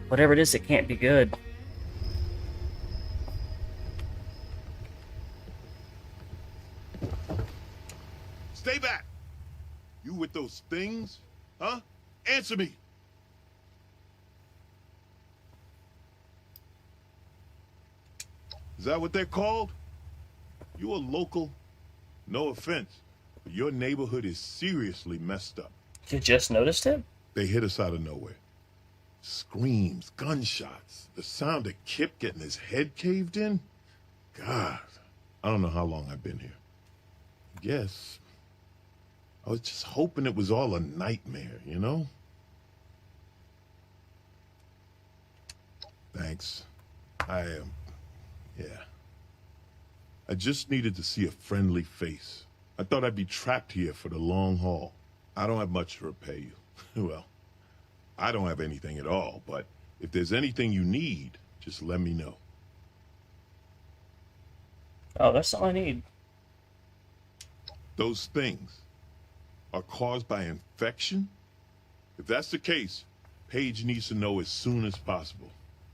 Whatever it is, it can't be good. Stay back! You with those things? Huh? Answer me! Is that what they're called? You a local? No offense, but your neighborhood is seriously messed up. You just noticed it? They hit us out of nowhere. Screams, gunshots, the sound of Kip getting his head caved in. God, I don't know how long I've been here. Guess I was just hoping it was all a nightmare, you know? Thanks. Yeah. I just needed to see a friendly face. I thought I'd be trapped here for the long haul. I don't have much to repay you. Well, I don't have anything at all, but if there's anything you need, just let me know. Oh, that's all I need. Those things are caused by infection? If that's the case, Paige needs to know as soon as possible.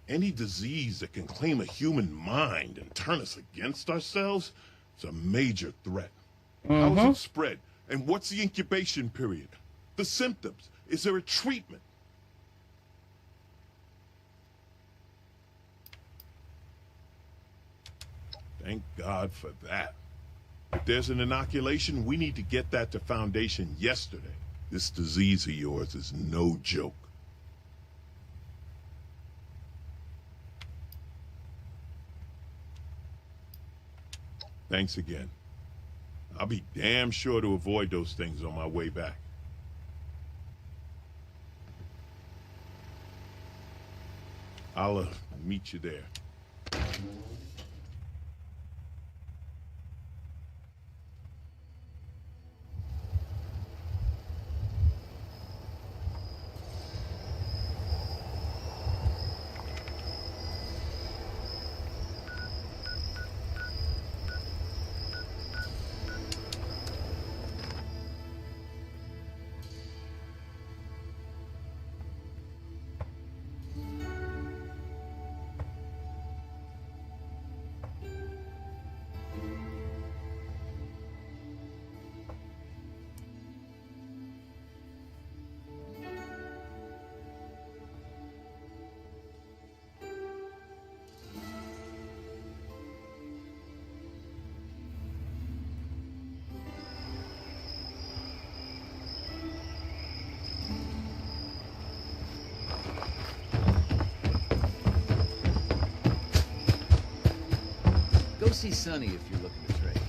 Any disease that can claim a human mind and turn us against ourselves is a major threat. How does it spread? And what's the incubation period? The symptoms? Is there a treatment? Thank God for that. If there's an inoculation, we need to get that to Foundation yesterday. This disease of yours is no joke. Thanks again. I'll be damn sure to avoid those things on my way back. I'll meet you there. Go see Sonny if you're looking to trade.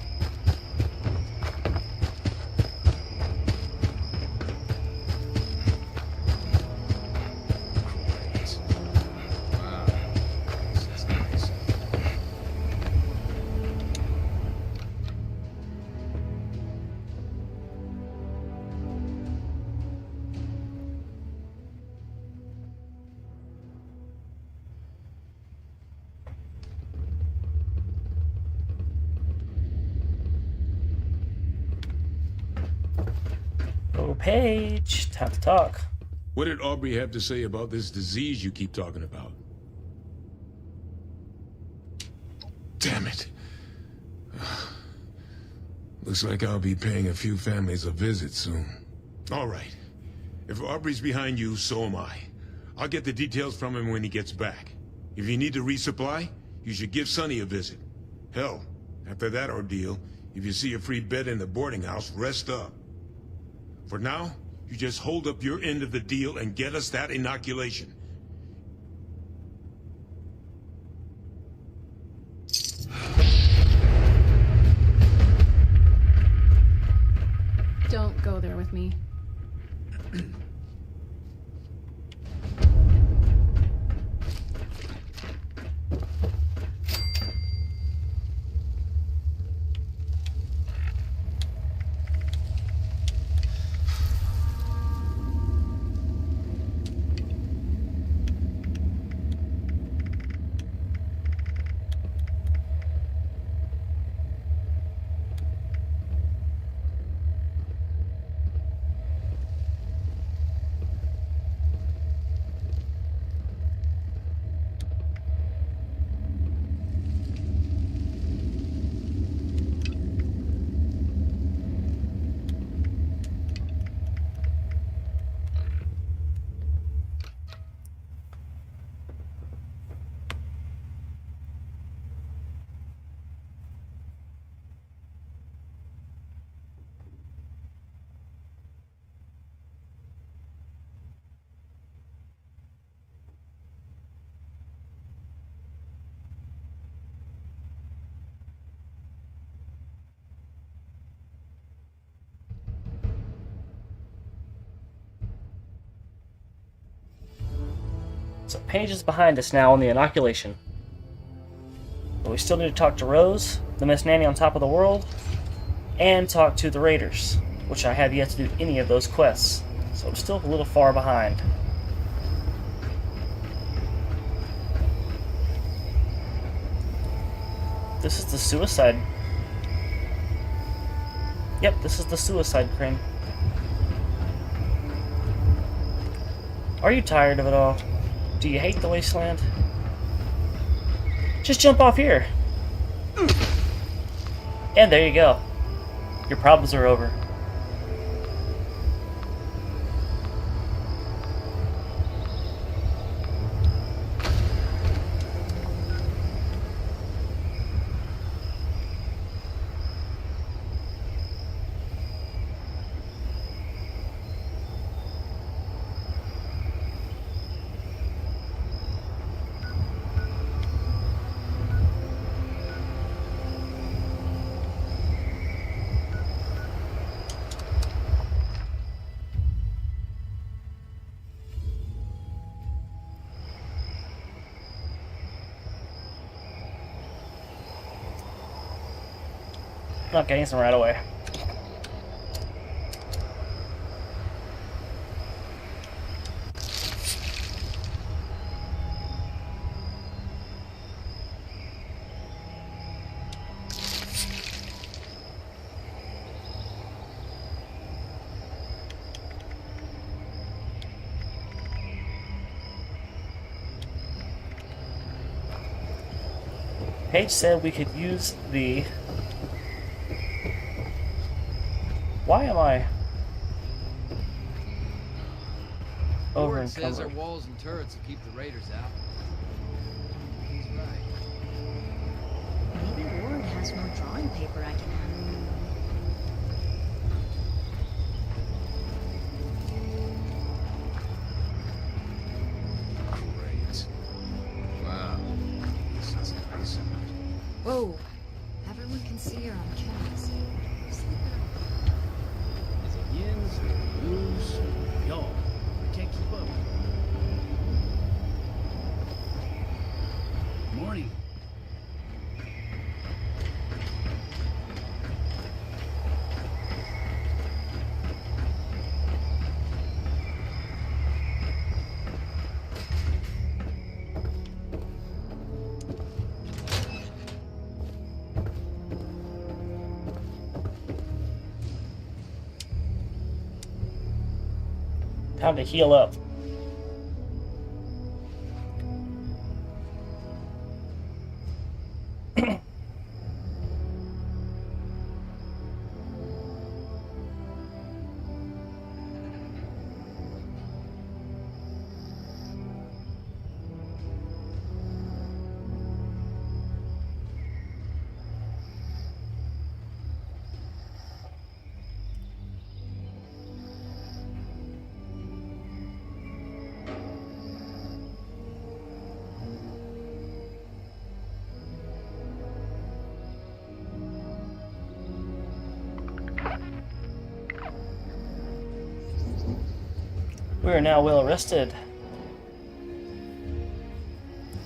Paige, time to talk. What did Aubrey have to say about this disease you keep talking about? Damn it. Looks like I'll be paying a few families a visit soon. All right. If Aubrey's behind you, so am I. I'll get the details from him when he gets back. If you need to resupply, you should give Sonny a visit. Hell, after that ordeal, if you see a free bed in the boarding house, rest up. For now, you just hold up your end of the deal and get us that inoculation. Don't go there with me. So Paige is behind us now on the inoculation. But we still need to talk to Rose, the Miss Nanny on top of the world, and talk to the Raiders, which I have yet to do any of those quests. So I'm still a little far behind. This is the suicide. Yep, this is the suicide crane. Are you tired of it all? Do you hate the wasteland? Just jump off here. And there you go. Your problems are over. Not getting some right away. Paige said we could use the... Why am I over Ward says our encumbered? walls and turrets will keep the raiders out. He's right. Maybe Ward has more drawing paper I can have. Great. Wow. This is awesome. Whoa. Everyone can see her on cameras. Is it yins or blues? Y'all, I can't keep up. Morning. Time to heal up. We are now well rested.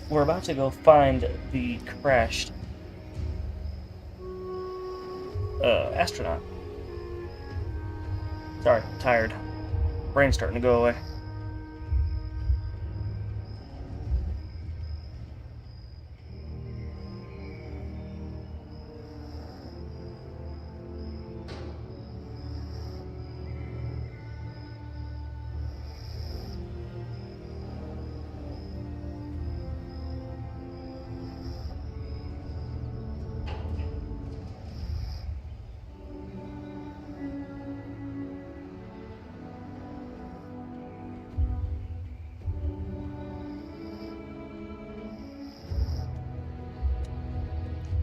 We're about to go find the crashed astronaut. Sorry, tired. Brain's starting to go away.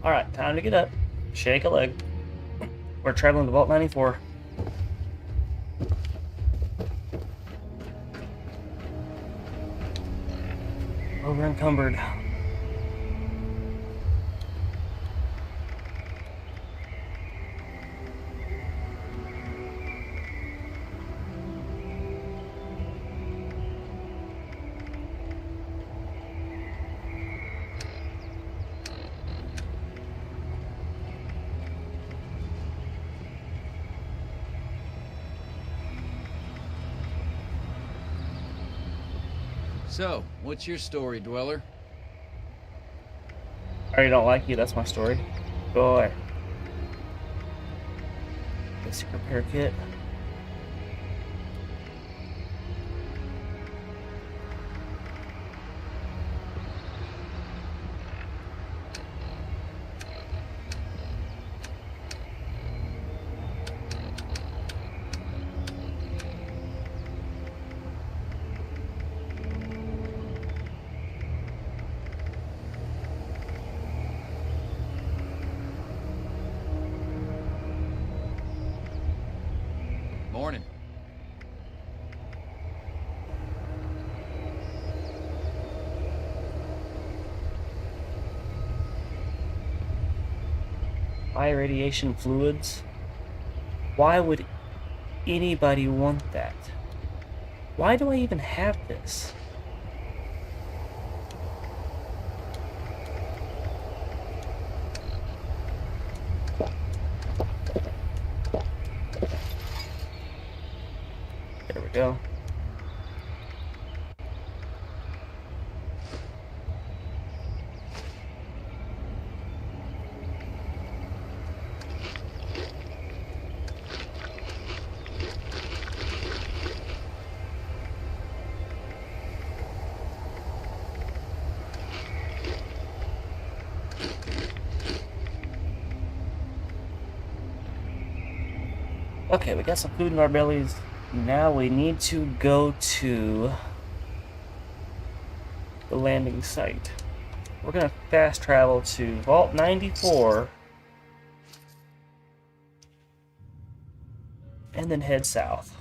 Alright, time to get up. Shake a leg. We're traveling to Vault 94. Over encumbered. So, what's your story, Dweller? I already don't like you, that's my story. Go away. Basic repair kit. Morning. High radiation fluids. Why would anybody want that? Why do I even have this? There we go. Okay, we got some food in our bellies. Now we need to go to the landing site. We're gonna fast travel to Vault 94 and then head south.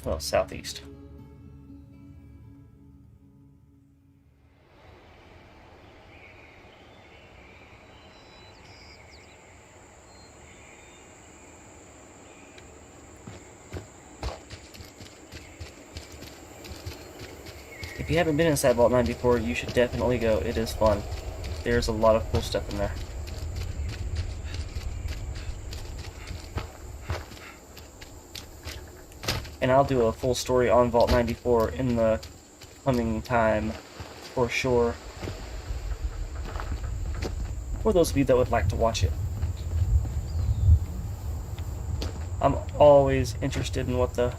Well, southeast. If you haven't been inside Vault 94, you should definitely go. It is fun. There's a lot of cool stuff in there. And I'll do a full story on Vault 94 in the coming time, for sure. For those of you that would like to watch it. I'm always interested in what I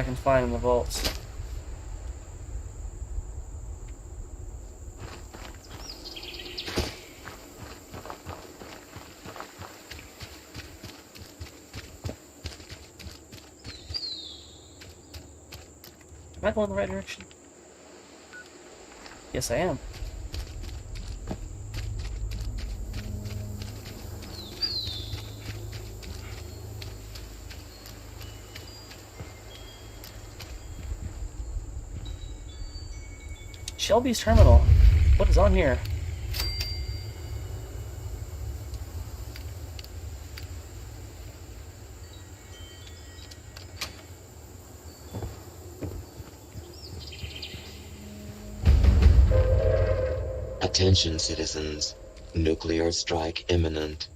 can find in the vaults. Am I going the right direction? Yes, I am. Shelby's Terminal. What is on here? Attention, citizens. Nuclear strike imminent.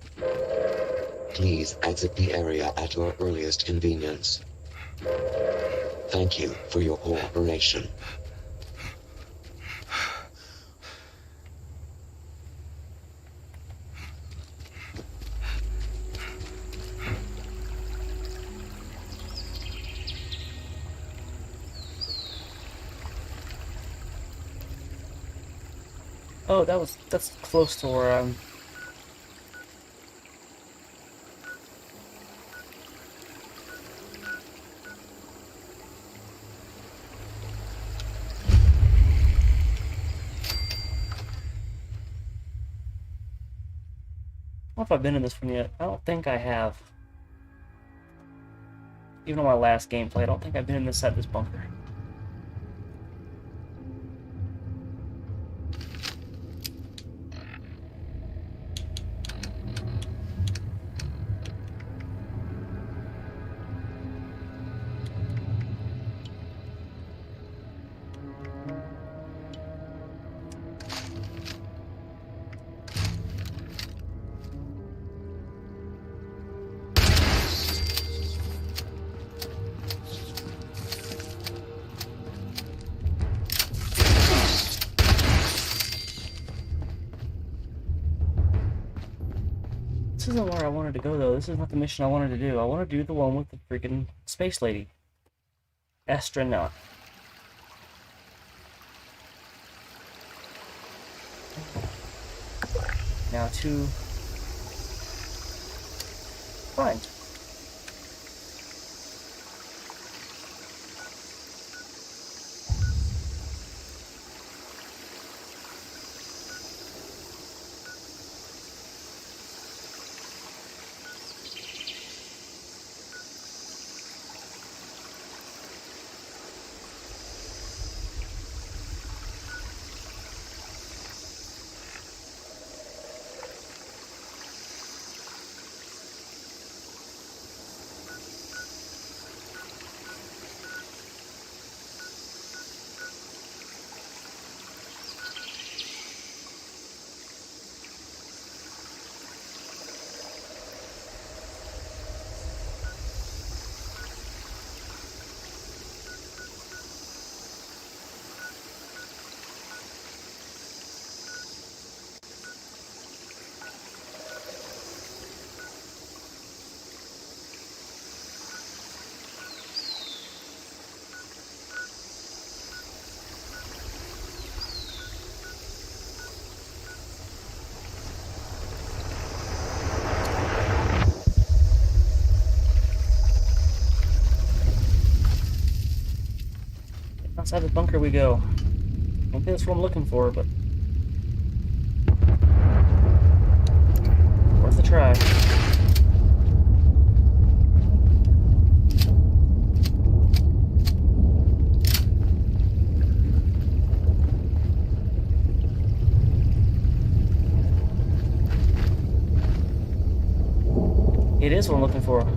Please exit the area at your earliest convenience. Thank you for your cooperation. Oh, that's close to where I'm. I don't know if I've been in this one yet. I don't think I have. Even on my last gameplay, I don't think I've been inside this bunker. This isn't where I wanted to go, though. This is not the mission I wanted to do. I want to do the one with the freaking space lady. Astronaut. Now to find. Outside the bunker we go. I don't think that's what I'm looking for, but worth a try. It is what I'm looking for.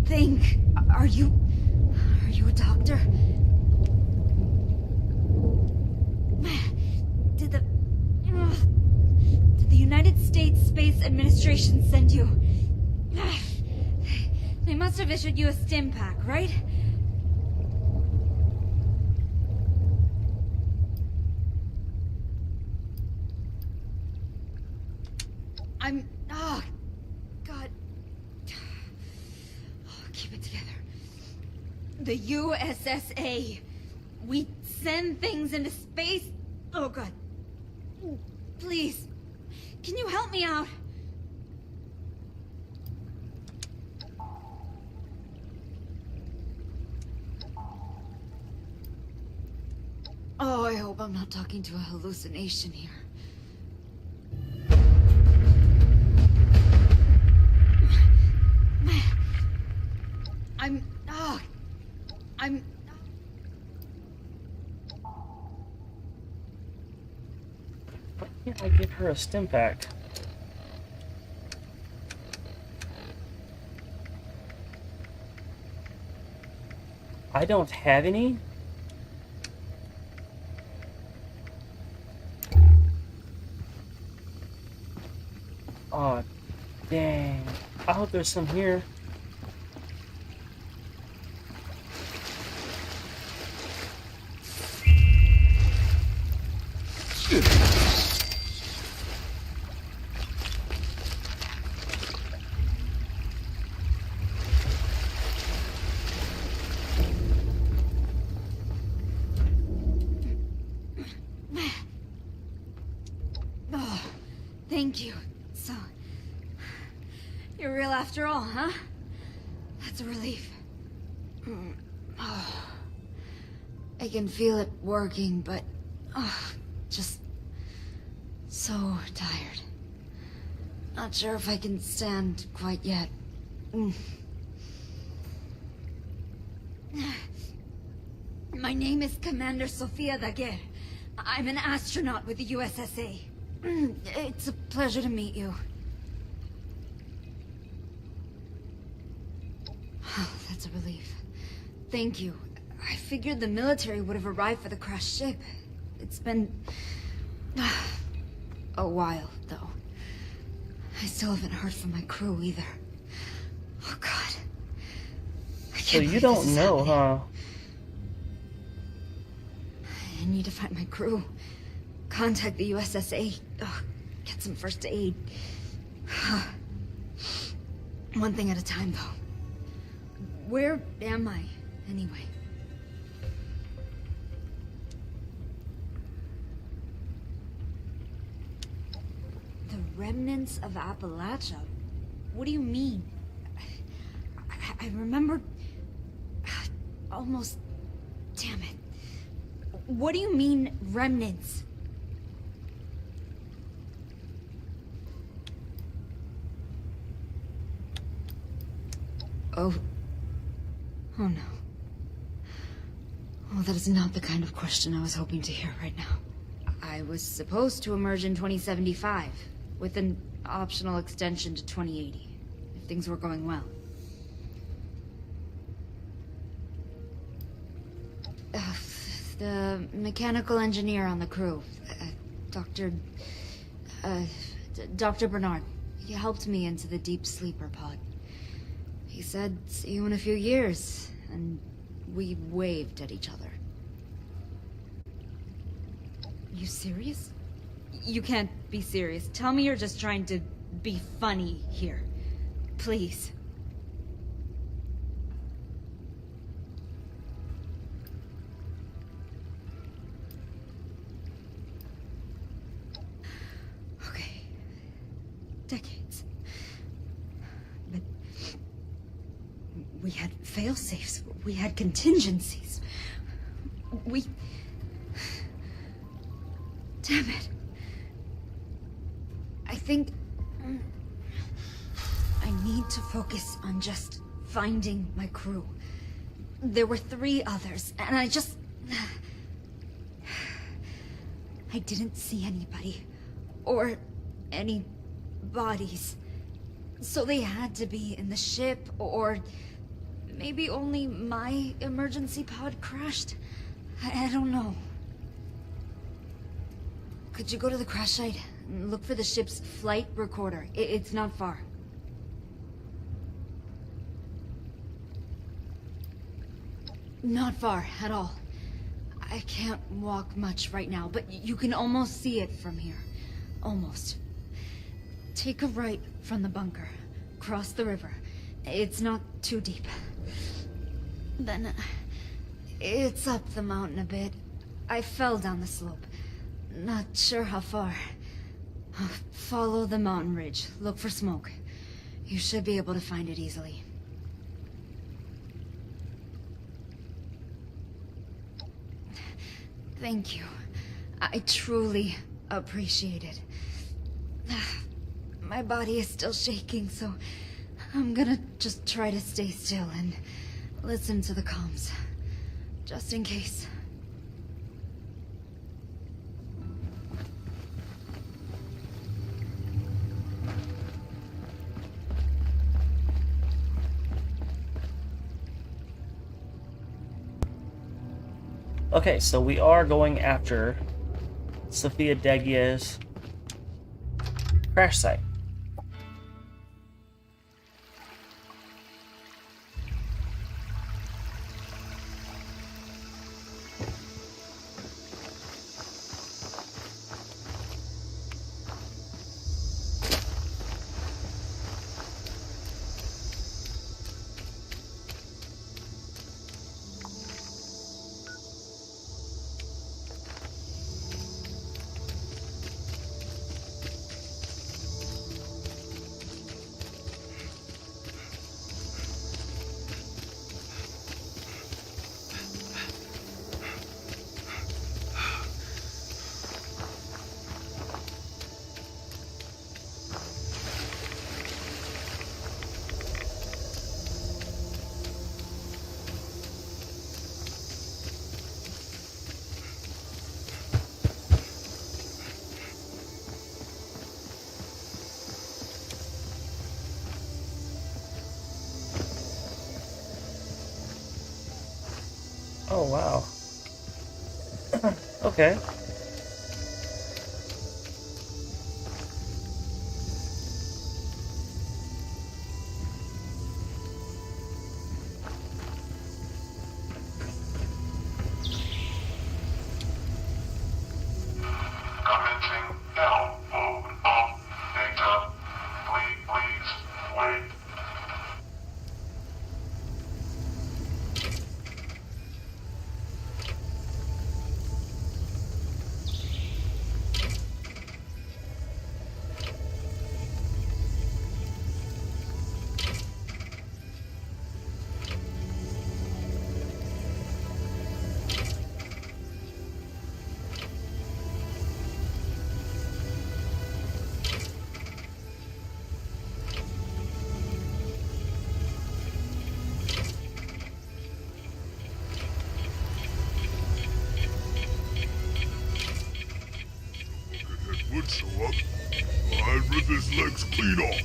Think. Are you a doctor? Did the United States Space Administration send you? They must have issued you a stim pack, right? Oh, God. Oh, keep it together. The USSA. We send things into space. Oh, God. Please. Can you help me out? Oh, I hope I'm not talking to a hallucination here. Why can't I give her a stim pack? I don't have any? Oh, dang. I hope there's some here. Oh, thank you. So, you're real after all, huh? That's a relief. Oh, I can feel it working, but just so tired. Not sure if I can stand quite yet. My name is Commander Sofia Daguerre. I'm an astronaut with the USSA. It's a pleasure to meet you. Oh, that's a relief. Thank you. I figured the military would have arrived for the crashed ship. It's been a while, though. I still haven't heard from my crew either. Oh, God. So you don't know, huh? I need to find my crew. Contact the USSA. Get some first aid. One thing at a time, though. Where am I, anyway? The remnants of Appalachia? What do you mean? I remember... Almost... Damn it. What do you mean, remnants? Oh no. Oh, that is not the kind of question I was hoping to hear right now. I was supposed to emerge in 2075, with an optional extension to 2080, if things were going well. The mechanical engineer on the crew, Dr. Bernard, he helped me into the deep sleeper pod. He said, see you in a few years, and we waved at each other. You serious? You can't be serious. Tell me you're just trying to be funny here. Please. Okay. Decades. But we had fail-safes. We had contingencies. Damn it. I think... I need to focus on just finding my crew. There were 3 others, and I didn't see anybody. Or any bodies. So they had to be in the ship, or maybe only my emergency pod crashed. I don't know. Could you go to the crash site and look for the ship's flight recorder? It's not far. Not far at all. I can't walk much right now, but you can almost see it from here. Almost. Take a right from the bunker. Cross the river. It's not too deep. Then it's up the mountain a bit. I fell down the slope. Not sure how far. Follow the mountain ridge. Look for smoke. You should be able to find it easily. Thank you. I truly appreciate it. My body is still shaking, so I'm gonna just try to stay still and listen to the comms. Just in case. Okay, so we are going after Sophia Degia's crash site. Oh, wow. Okay. Commencing download of data. Please wait. Would show up. I'd rip his legs clean off.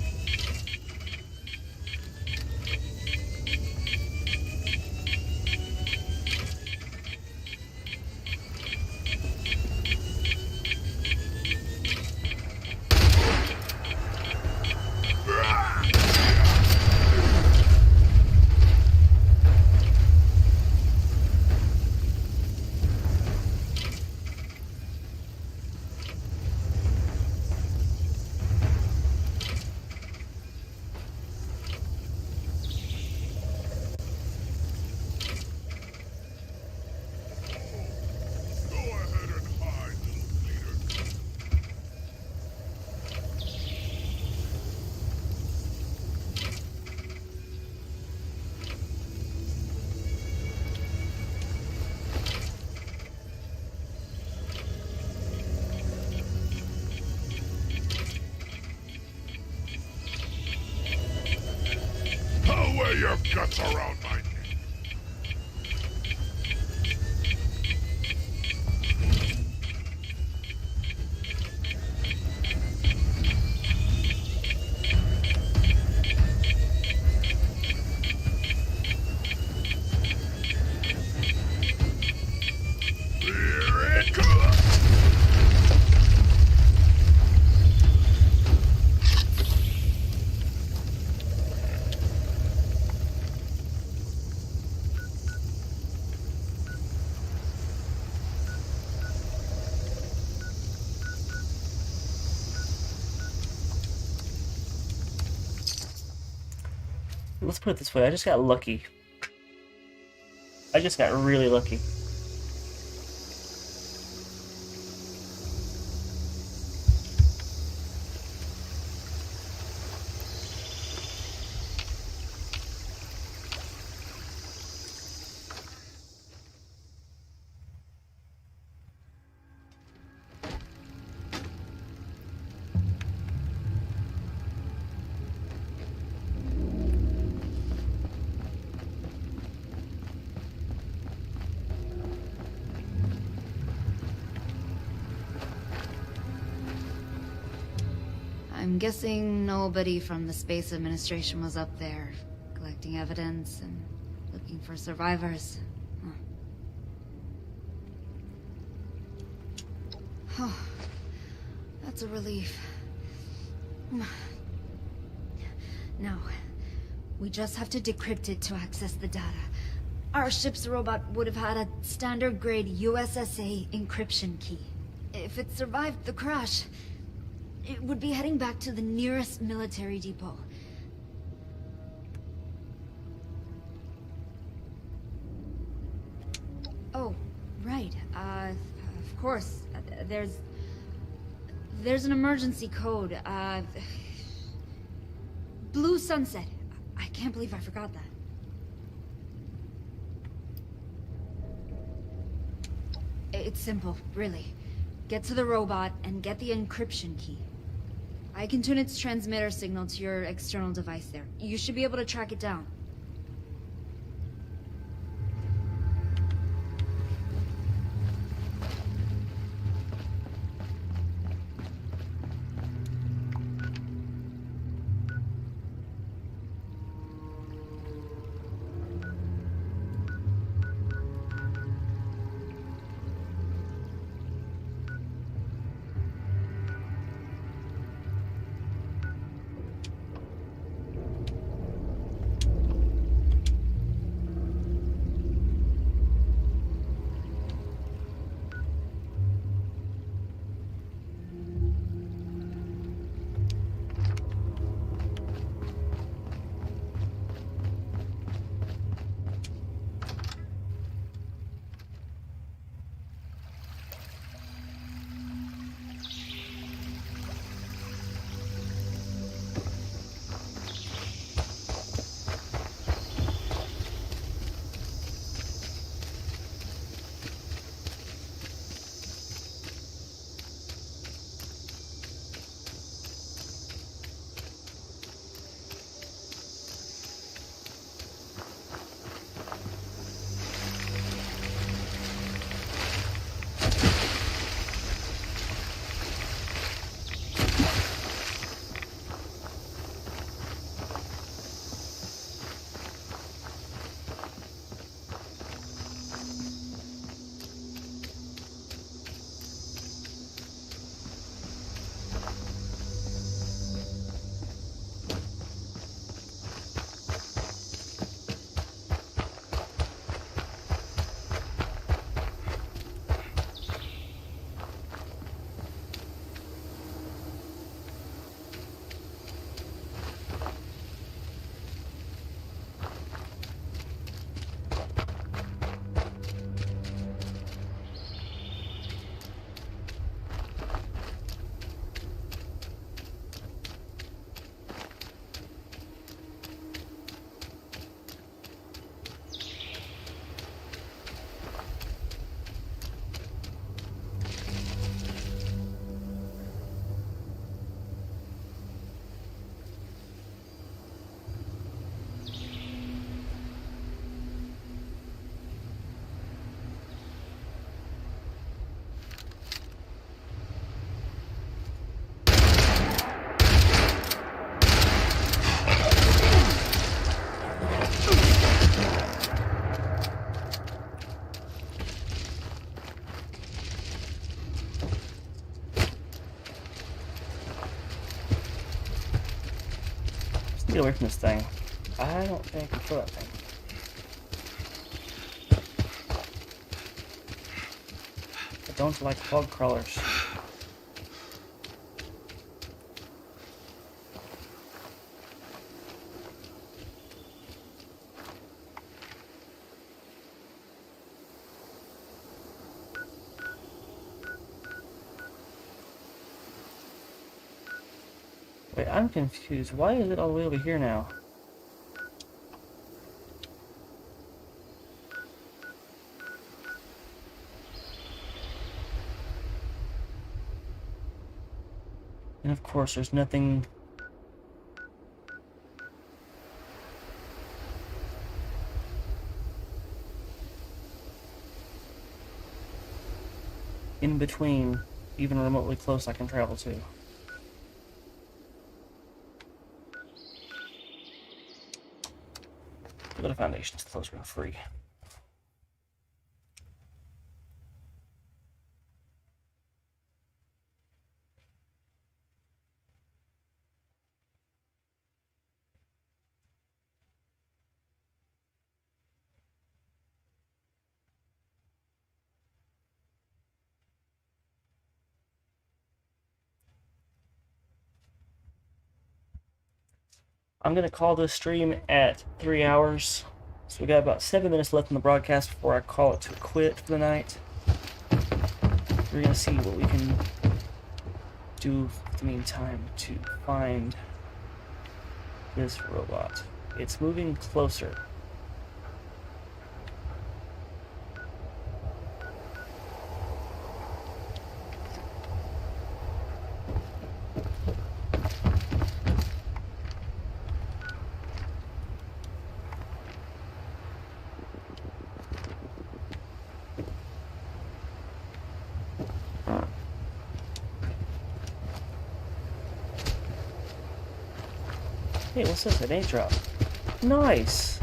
Wear your guts around my neck. Here it comes! let's put it this way, I just got lucky. I just got really lucky. I'm guessing nobody from the Space Administration was up there, collecting evidence and looking for survivors. Huh. Oh, that's a relief. Now, we just have to decrypt it to access the data. Our ship's robot would have had a standard-grade USSA encryption key. If it survived the crash, it would be heading back to the nearest military depot. Oh, right. Of course. There's an emergency code. Blue Sunset. I can't believe I forgot that. It's simple, really. Get to the robot and get the encryption key. I can tune its transmitter signal to your external device there. You should be able to track it down. Get away from this thing. I don't think I can kill that thing. I don't like fog crawlers. Wait, I'm confused. Why is it all the way over here now? And of course, there's nothing... in between, even remotely close, I can travel to. Go to Foundation's closer and free. I'm going to call this stream at 3 hours. So we got about 7 minutes left in the broadcast before I call it to quit for the night. We're going to see what we can do in the meantime to find this robot. It's moving closer. Hey, what's this? An 8-drop. Nice!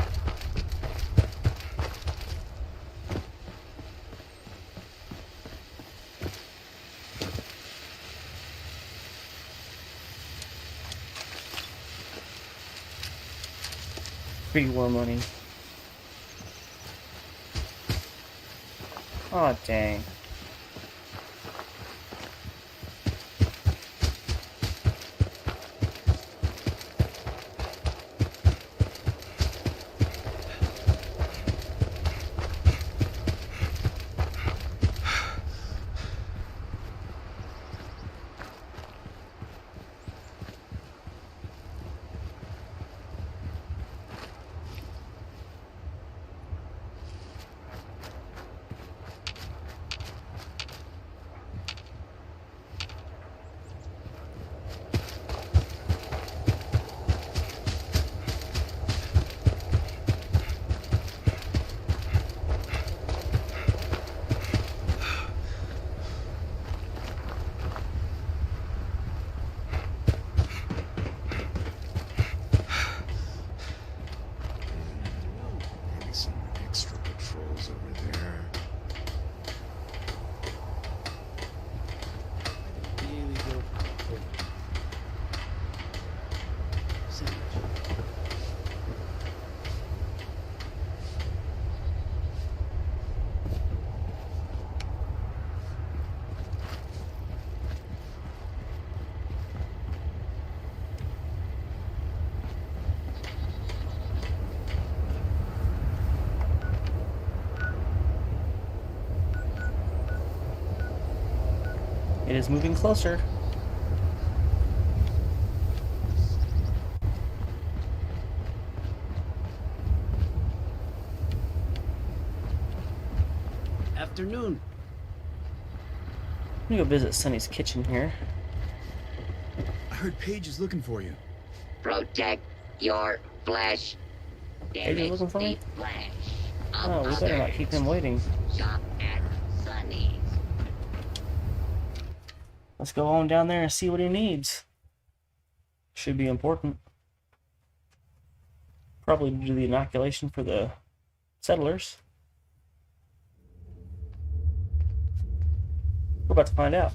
Free war money. Aw, dang. It is moving closer. Afternoon. Let me go visit Sonny's kitchen here. I heard Paige is looking for you. Protect your flesh. Paige is looking for me? Flesh. Oh, we better not keep him waiting. Shop at Sunny's. Let's go on down there and see what he needs. Should be important. Probably to do the inoculation for the settlers. We're about to find out.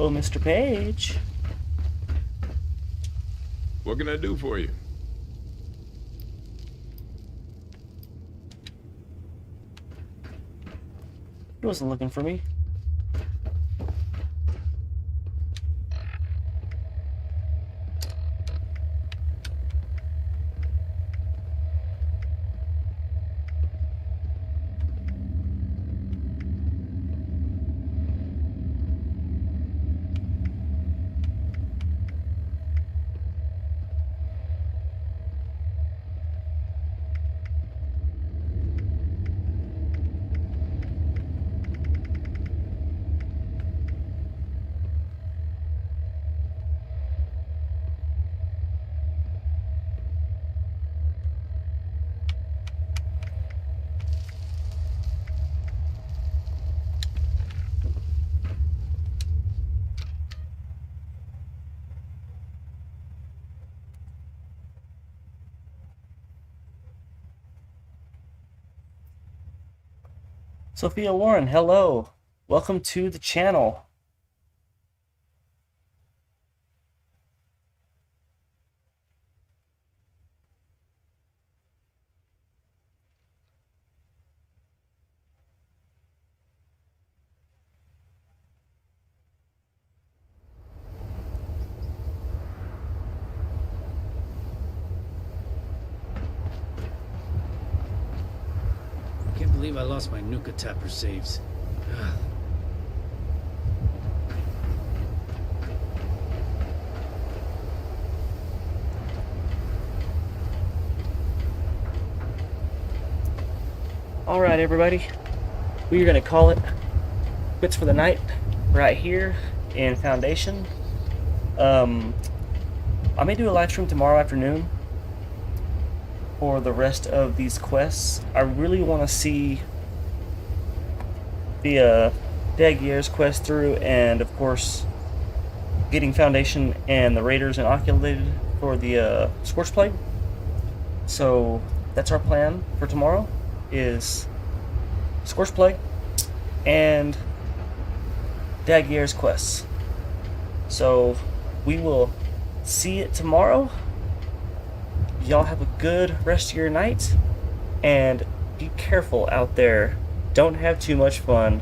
Oh, Mr. Page. What can I do for you? He wasn't looking for me. Sophia Warren, hello. Welcome to the channel. Can't believe I lost my Nuka Tapper saves. Ugh. Alright, everybody. We are going to call it quits for the night right here in Foundation. I may do a live stream tomorrow afternoon for the rest of these quests. I really want to see the Daguerre's quest through, and of course getting Foundation and the Raiders inoculated for the Scorch Plague. So that's our plan for tomorrow, is Scorch Plague and Daguerre's quests. So we will see it tomorrow. Y'all have a good rest of your night, and be careful out there. Don't have too much fun.